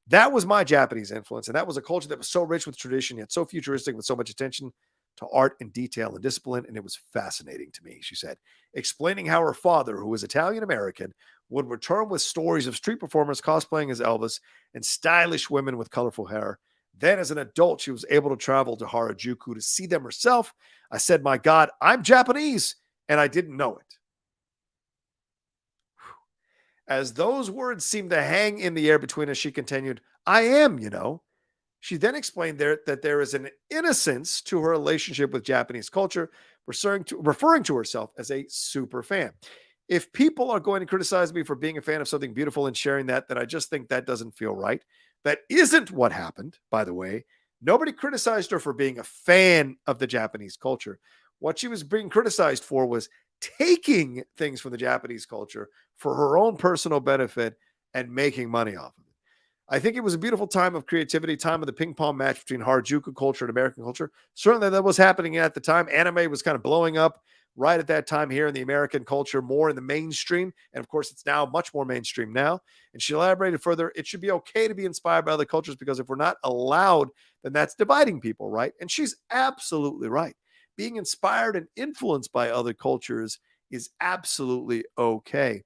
that was my Japanese influence, and that was a culture that was so rich with tradition, yet so futuristic with so much attention to art and detail and discipline, and it was fascinating to me, she said, explaining how her father, who was Italian-American, would return with stories of street performers cosplaying as Elvis and stylish women with colorful hair. Then, as an adult, she was able to travel to Harajuku to see them herself. I said, my God, I'm Japanese, and I didn't know it. As those words seemed to hang in the air between us, she continued, I am, you know. She then explained that there is an innocence to her relationship with Japanese culture, referring to herself as a super fan. If people are going to criticize me for being a fan of something beautiful and sharing that, then I just think that doesn't feel right. That isn't what happened, by the way. Nobody criticized her for being a fan of the Japanese culture. What she was being criticized for was taking things from the Japanese culture for her own personal benefit and making money off of it. I think it was a beautiful time of creativity, time of the ping pong match between Harajuku culture and American culture. Certainly that was happening at the time. Anime was kind of blowing up right at that time here in the American culture, more in the mainstream. And of course, it's now much more mainstream now. And she elaborated further, it should be okay to be inspired by other cultures, because if we're not allowed, then that's dividing people, right? And she's absolutely right. Being inspired and influenced by other cultures is absolutely okay.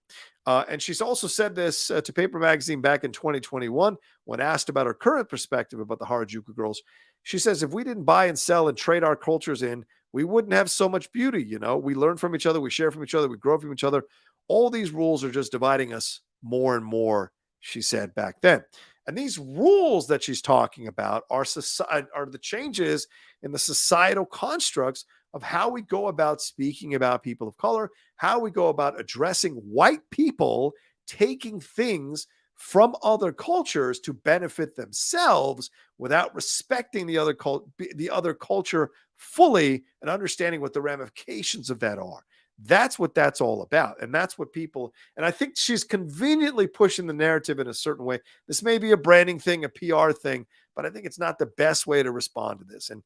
And she's also said this to Paper Magazine back in 2021 when asked about her current perspective about the Harajuku girls. She says, if we didn't buy and sell and trade our cultures in, we wouldn't have so much beauty. You know, we learn from each other, we share from each other, we grow from each other. All these rules are just dividing us more and more, she said back then. And these rules that she's talking about are the changes in the societal constructs of how we go about speaking about people of color, how we go about addressing white people taking things from other cultures to benefit themselves without respecting the other culture fully and understanding what the ramifications of that are. That's what that's all about. And that's what people, and I think she's conveniently pushing the narrative in a certain way. This may be a branding thing, a PR thing, but I think it's not the best way to respond to this. And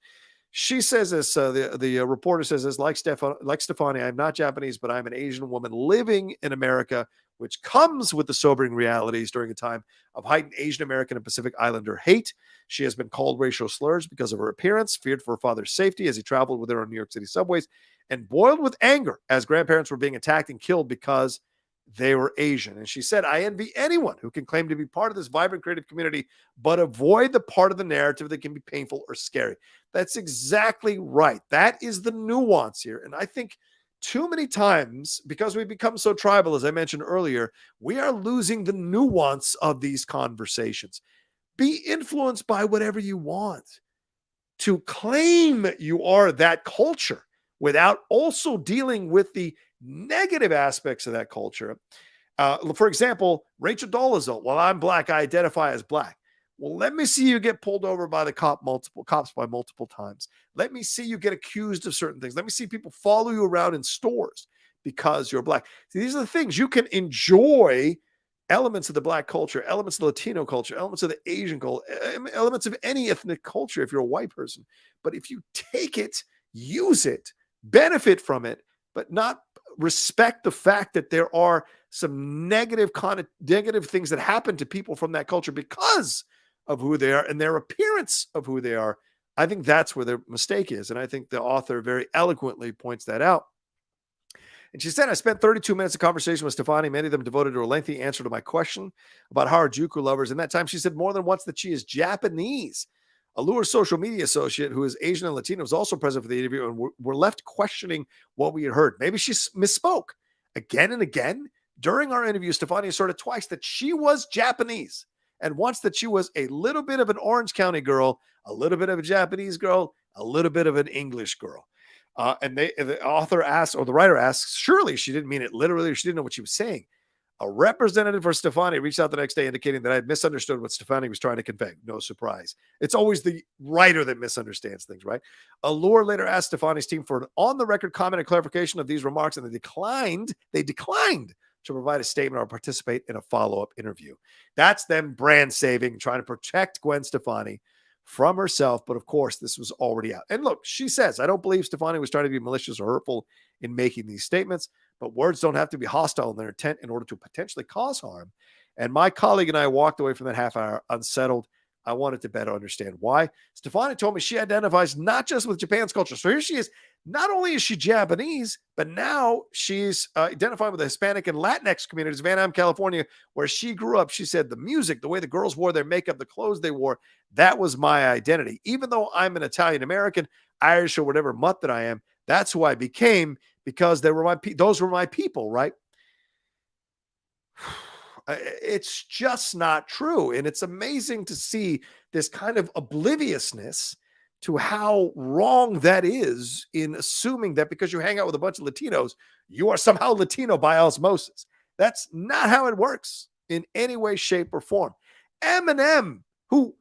she says this, the reporter says this, like Stefani, I'm not Japanese, but I'm an Asian woman living in America, which comes with the sobering realities during a time of heightened Asian American and Pacific Islander hate. She has been called racial slurs because of her appearance, feared for her father's safety as he traveled with her on New York City subways, and boiled with anger as grandparents were being attacked and killed because they were Asian. And she said, I envy anyone who can claim to be part of this vibrant creative community, but avoid the part of the narrative that can be painful or scary. That's exactly right. That is the nuance here. And I think too many times, because we become so tribal, as I mentioned earlier, we are losing the nuance of these conversations. Be influenced by whatever you want. To claim you are that culture without also dealing with the negative aspects of that culture. For example, Rachel Dolezal, well, I'm black, I identify as black. Well, let me see you get pulled over by the cops by multiple times. Let me see you get accused of certain things. Let me see people follow you around in stores because you're black. See, these are the things you can enjoy. Elements of the black culture, elements of the Latino culture, elements of the Asian culture, elements of any ethnic culture if you're a white person. But if you take it, use it, benefit from it, but not respect the fact that there are some negative things that happen to people from that culture because of who they are and their appearance of who they are, I think that's where the mistake is. And I think the author very eloquently points that out. And she said, I spent 32 minutes of conversation with Stefani, many of them devoted to a lengthy answer to my question about Harajuku lovers. In that time, she said more than once that she is Japanese. Allure's social media associate, who is Asian and Latino, was also present for the interview, and were left questioning what we had heard. Maybe she misspoke. Again and again, during our interview, Stefani asserted twice that she was Japanese, and once that she was a little bit of an Orange County girl, a little bit of a Japanese girl, a little bit of an English girl. And the author asks, or the writer asks, surely she didn't mean it literally, or she didn't know what she was saying. A representative for Stefani reached out the next day indicating that I had misunderstood what Stefani was trying to convey. No surprise. It's always the writer that misunderstands things, right? Allure later asked Stefani's team for an on-the-record comment and clarification of these remarks, and they declined to provide a statement or participate in a follow-up interview. That's them brand saving, trying to protect Gwen Stefani from herself. But of course, this was already out. And look, she says, I don't believe Stefani was trying to be malicious or hurtful in making these statements, but words don't have to be hostile in their intent in order to potentially cause harm. And my colleague and I walked away from that half hour unsettled. I wanted to better understand why. Stefani told me she identifies not just with Japan's culture. So here she is. Not only is she Japanese, but now she's identifying with the Hispanic and Latinx communities of Anaheim, California, where she grew up. She said the music, the way the girls wore their makeup, the clothes they wore, that was my identity. Even though I'm an Italian American, Irish, or whatever mutt that I am, that's who I became because those were my people, right? It's just not true. And it's amazing to see this kind of obliviousness to how wrong that is in assuming that because you hang out with a bunch of Latinos, you are somehow Latino by osmosis. That's not how it works in any way, shape, or form. Eminem, who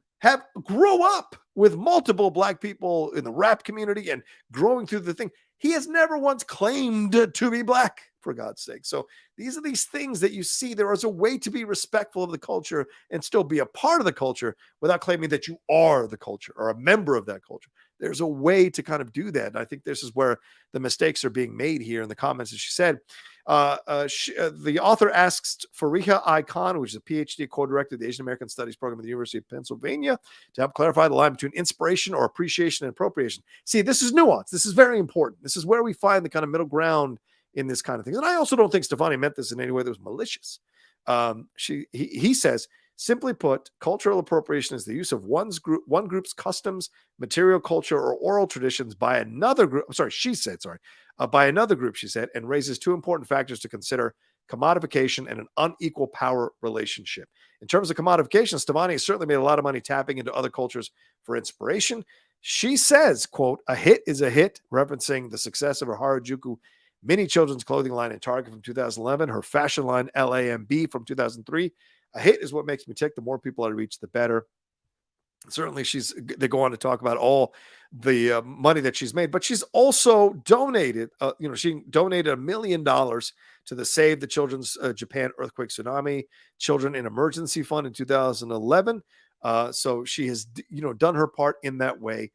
grew up with multiple black people in the rap community and growing through the thing, he has never once claimed to be black, for God's sake. So these are these things that you see. There is a way to be respectful of the culture and still be a part of the culture without claiming that you are the culture or a member of that culture. There's a way to kind of do that. And I think this is where the mistakes are being made here in the comments. As she said, the author asks Fariha I. Khan, which is a PhD co-director of the Asian American Studies program at the University of Pennsylvania, to help clarify the line between inspiration or appreciation and appropriation. See, this is nuance. This is very important. This is where we find the kind of middle ground in this kind of thing. And I also don't think Stefani meant this in any way that was malicious. He says, simply put, cultural appropriation is the use of one group's customs, material culture, or oral traditions by another group. By another group, she said, and raises two important factors to consider: commodification and an unequal power relationship. In terms of commodification, Stefani has certainly made a lot of money tapping into other cultures for inspiration. She says, quote, a hit is a hit, referencing the success of her Harajuku mini children's clothing line in Target from 2011, her fashion line LAMB from 2003. A hit is what makes me tick. The more people I reach, the better. Certainly, they go on to talk about all the money that she's made, but she's also donated. She donated $1 million to the Save the Children's Japan Earthquake Tsunami Children in Emergency Fund in 2011. So she has, done her part in that way.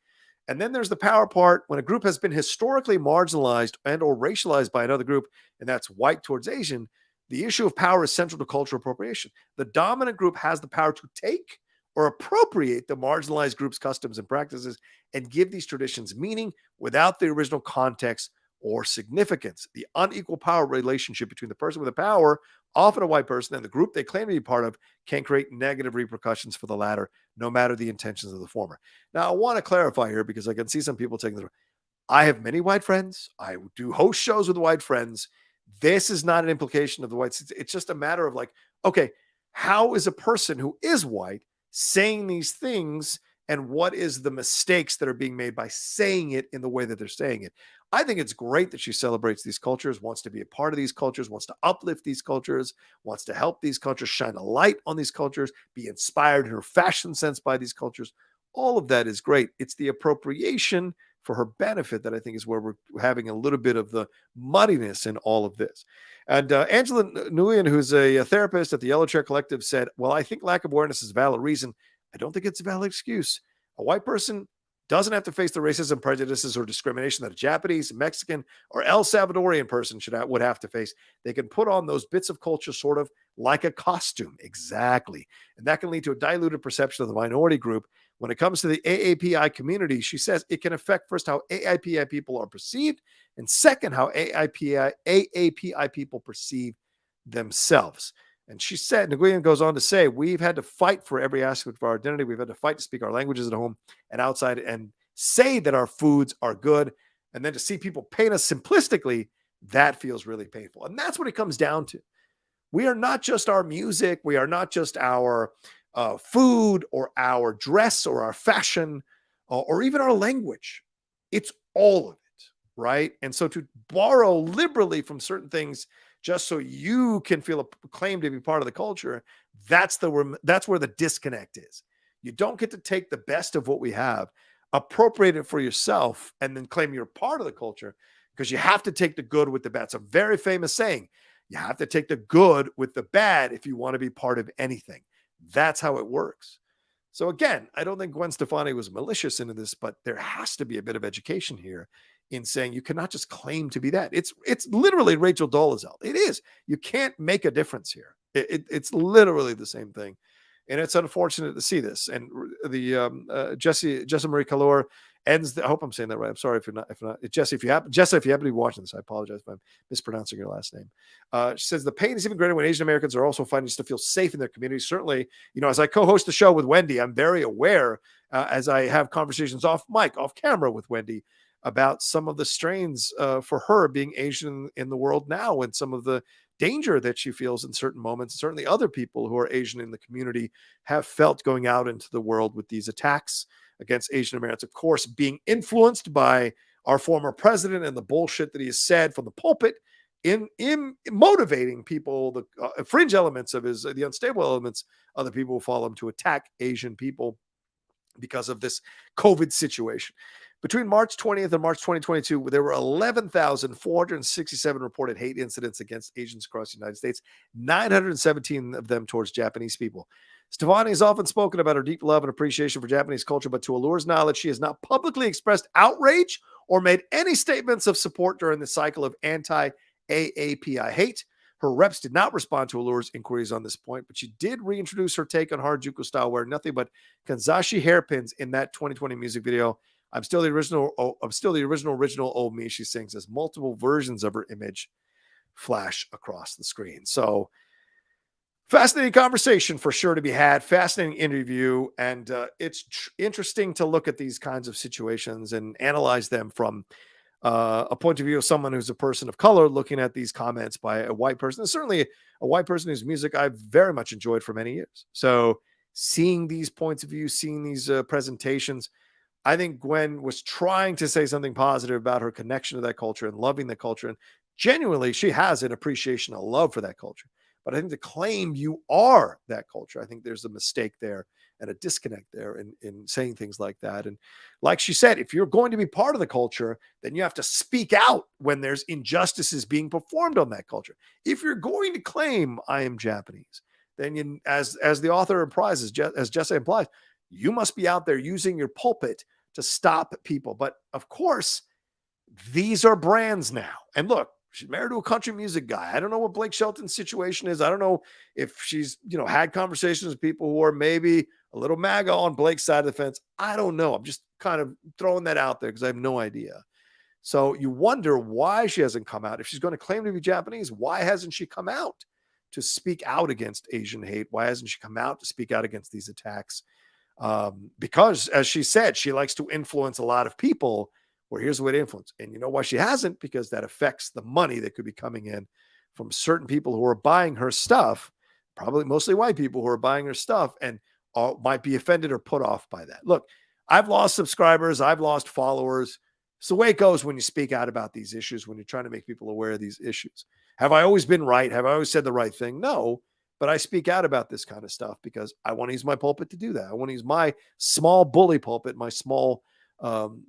And then there's the power part. When a group has been historically marginalized and or racialized by another group, and that's white towards Asian, the issue of power is central to cultural appropriation. The dominant group has the power to take or appropriate the marginalized group's customs and practices and give these traditions meaning without the original context or significance. The unequal power relationship between the person with the power, often a white person, and the group they claim to be part of can create negative repercussions for the latter, no matter the intentions of the former. Now, I want to clarify here because I can see some people taking the I have many white friends. I do host shows with white friends. This is not an implication of the whites. It's just a matter of like, okay, how is a person who is white saying these things, and what is the mistakes that are being made by saying it in the way that they're saying it? I think it's great that she celebrates these cultures, wants to be a part of these cultures, wants to uplift these cultures, wants to help these cultures, shine a light on these cultures, be inspired in her fashion sense by these cultures. All of that is great. It's the appropriation for her benefit that I think is where we're having a little bit of the muddiness in all of this. And Angela Nguyen, who's a therapist at the Yellow Chair Collective, said, well, I think lack of awareness is a valid reason. I don't think it's a valid excuse. A white person doesn't have to face the racism, prejudices, or discrimination that a Japanese, Mexican, or El Salvadorian person would have to face. They can put on those bits of culture sort of like a costume. Exactly. And that can lead to a diluted perception of the minority group. When it comes to the AAPI community, she says it can affect first how AAPI people are perceived, and second, how AAPI people perceive themselves. And she said, Nguyen goes on to say, we've had to fight for every aspect of our identity. We've had to fight to speak our languages at home and outside and say that our foods are good. And then to see people paint us simplistically, that feels really painful. And that's what it comes down to. We are not just our music. We are not just our food or our dress or our fashion or even our language. It's all of it, right? And so to borrow liberally from certain things just so you can feel a claim to be part of the culture, that's where the disconnect is. You don't get to take the best of what we have, appropriate it for yourself, and then claim you're part of the culture, because you have to take the good with the bad. It's a very famous saying. You have to take the good with the bad if you want to be part of anything. That's how it works. So again, I don't think Gwen Stefani was malicious into this, but there has to be a bit of education here in saying you cannot just claim to be that. It's literally Rachel Dolezal. It is. You can't make a difference here. It's literally the same thing. And it's unfortunate to see this. And the Jessa Marie Calor ends. I hope I'm saying that right. I'm sorry if not. Jesse, if you happen to be watching this, I apologize if I'm mispronouncing your last name. She says the pain is even greater when Asian Americans are also finding to feel safe in their community. Certainly, as I co-host the show with Wendy, I'm very aware as I have conversations off camera with Wendy about some of the strains for her being Asian in the world now, and some of the danger that she feels in certain moments. Certainly other people who are Asian in the community have felt going out into the world with these attacks against Asian Americans, of course, being influenced by our former president and the bullshit that he has said from the pulpit in motivating people, the fringe elements of the unstable elements of the people who follow him, to attack Asian people because of this COVID situation. Between March 20th and March 2022, there were 11,467 reported hate incidents against Asians across the United States, 917 of them towards Japanese people. Stefani has often spoken about her deep love and appreciation for Japanese culture, but to Allure's knowledge, she has not publicly expressed outrage or made any statements of support during the cycle of anti-AAPI hate. Her reps did not respond to Allure's inquiries on this point, but she did reintroduce her take on Harajuku style, wearing nothing but Kanzashi hairpins in that 2020 music video. I'm still the original old me, she sings, as multiple versions of her image flash across the screen. So fascinating conversation for sure to be had, fascinating interview. And it's interesting to look at these kinds of situations and analyze them from a point of view of someone who's a person of color looking at these comments by a white person. And certainly a white person whose music I've very much enjoyed for many years. So seeing these points of view, seeing these presentations, I think Gwen was trying to say something positive about her connection to that culture and loving the culture. And genuinely, she has an appreciation, a love for that culture. But I think to claim you are that culture, I think there's a mistake there and a disconnect there in saying things like that. And like she said, if you're going to be part of the culture, then you have to speak out when there's injustices being performed on that culture. If you're going to claim I am Japanese, then you, as the author implies, as Jesse implies, you must be out there using your pulpit to stop people. But of course, these are brands now. And look, she's married to a country music guy. I don't know what Blake Shelton's situation is. I don't know if she's, had conversations with people who are maybe a little MAGA on Blake's side of the fence. I don't know. I'm just kind of throwing that out there because I have no idea. So you wonder why she hasn't come out. If she's going to claim to be Japanese, why hasn't she come out to speak out against Asian hate? Why hasn't she come out to speak out against these attacks? Because, as she said, she likes to influence a lot of people or here's the way to influence. And you know why she hasn't? Because that affects the money that could be coming in from certain people who are buying her stuff, probably mostly white people who are buying her stuff and might be offended or put off by that. Look, I've lost subscribers. I've lost followers. It's the way it goes when you speak out about these issues, when you're trying to make people aware of these issues. Have I always been right? Have I always said the right thing? No, but I speak out about this kind of stuff because I want to use my pulpit to do that. I want to use my small bully pulpit, my small forum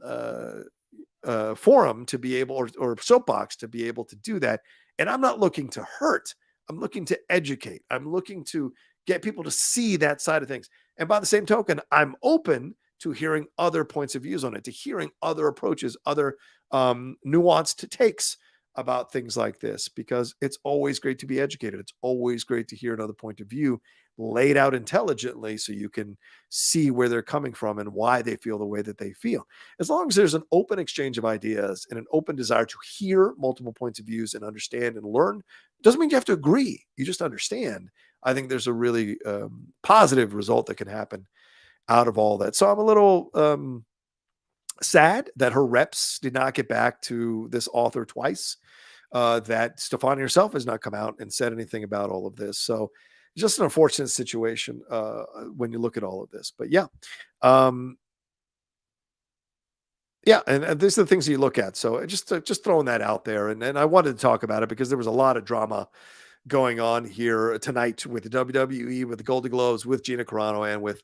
to be able, or soapbox to be able to do that. And I'm not looking to hurt. I'm looking to educate. I'm looking to get people to see that side of things. And by the same token, I'm open to hearing other points of views on it, to hearing other approaches, other nuanced takes about things like this, because it's always great to be educated. It's always great to hear another point of view laid out intelligently so you can see where they're coming from and why they feel the way that they feel. As long as there's an open exchange of ideas and an open desire to hear multiple points of views and understand and learn, doesn't mean you have to agree. You just understand. I think there's a really positive result that can happen out of all that. So I'm a little sad that her reps did not get back to this author twice, that Stefani herself has not come out and said anything about all of this. So just an unfortunate situation when you look at all of this. But yeah. And these are the things you look at. So just throwing that out there. And I wanted to talk about it because there was a lot of drama going on here tonight with the WWE, with the Golden Globes, with Gina Carano, and with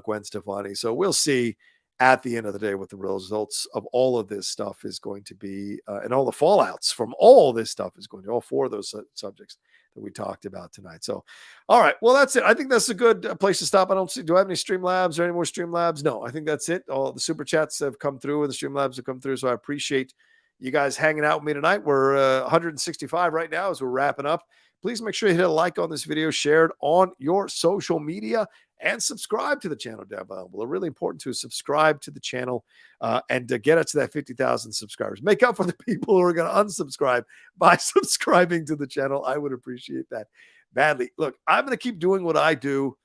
Gwen Stefani. So we'll see at the end of the day what the results of all of this stuff is going to be, and all the fallouts from all this stuff is going to, all four of those subjects that we talked about tonight. So, all right, well, that's it. I think that's a good place to stop. I don't see, do I have any Streamlabs or any more Streamlabs? No, I think that's it. All the super chats have come through and the Streamlabs have come through. So I appreciate you guys hanging out with me tonight. We're 165 right now as we're wrapping up. Please make sure you hit a like on this video, share it on your social media, and subscribe to the channel down below. Well, really important to subscribe to the channel and to get us to that 50,000 subscribers. Make up for the people who are going to unsubscribe by subscribing to the channel. I would appreciate that badly. Look, I'm going to keep doing what I do.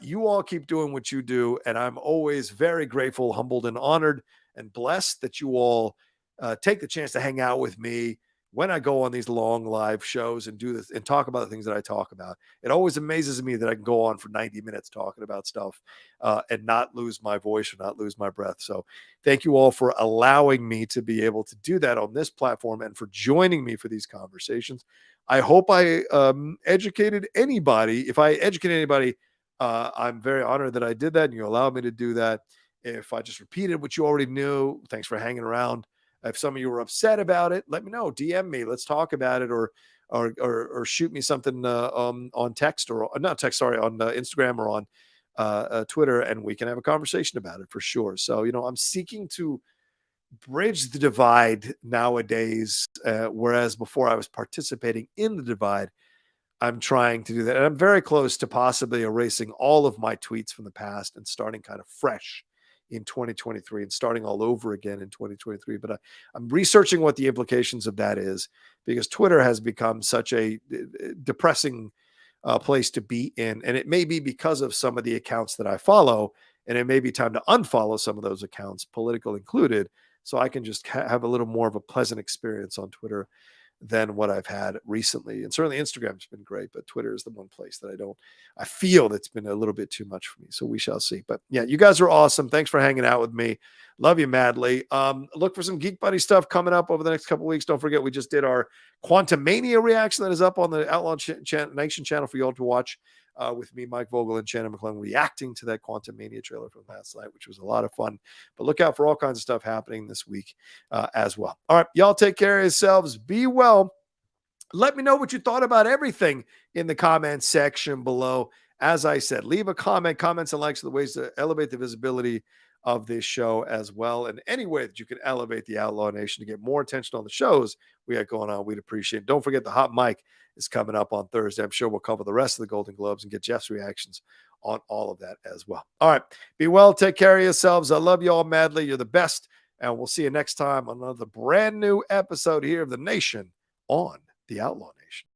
You all keep doing what you do. And I'm always very grateful, humbled, and honored and blessed that you all take the chance to hang out with me when I go on these long live shows and do this and talk about the things that I talk about. It always amazes me that I can go on for 90 minutes talking about stuff and not lose my voice or not lose my breath. So thank you all for allowing me to be able to do that on this platform and for joining me for these conversations. I hope I educated anybody. If I educated anybody, I'm very honored that I did that and you allowed me to do that. If I just repeated what you already knew, thanks for hanging around. If some of you were upset about it, let me know. DM me. Let's talk about it, or shoot me something on text or not text. Sorry, on Instagram or on Twitter, and we can have a conversation about it for sure. So I'm seeking to bridge the divide nowadays, whereas before I was participating in the divide. I'm trying to do that, and I'm very close to possibly erasing all of my tweets from the past and starting kind of fresh in 2023 and starting all over again in 2023. But I'm researching what the implications of that is, because Twitter has become such a depressing place to be in. And it may be because of some of the accounts that I follow, and it may be time to unfollow some of those accounts, political included, so I can just have a little more of a pleasant experience on Twitter than what I've had recently. And certainly Instagram's been great, but Twitter is the one place that I feel that's been a little bit too much for me. So we shall see. But yeah, you guys are awesome. Thanks for hanging out with me. Love you madly. Look for some Geek Buddy stuff coming up over the next couple of weeks. Don't forget, we just did our Quantum Mania reaction that is up on the Outlaw Nation channel for you all to watch. With me, Mike Vogel, and Shannon McClellan reacting to that Quantum Mania trailer from last night, which was a lot of fun. But look out for all kinds of stuff happening this week as well. All right, y'all take care of yourselves. Be well. Let me know what you thought about everything in the comments section below. As I said, leave a comment. Comments and likes are the ways to elevate the visibility of this show as well. And any way that you can elevate the Outlaw Nation to get more attention on the shows we got going on, we'd appreciate it. Don't forget the Hot Mic is coming up on Thursday. I'm sure we'll cover the rest of the Golden Globes and get Jeff's reactions on all of that as well. All right. Be well. Take care of yourselves. I love you all madly. You're the best. And we'll see you next time on another brand new episode here of The Nation on the Outlaw Nation.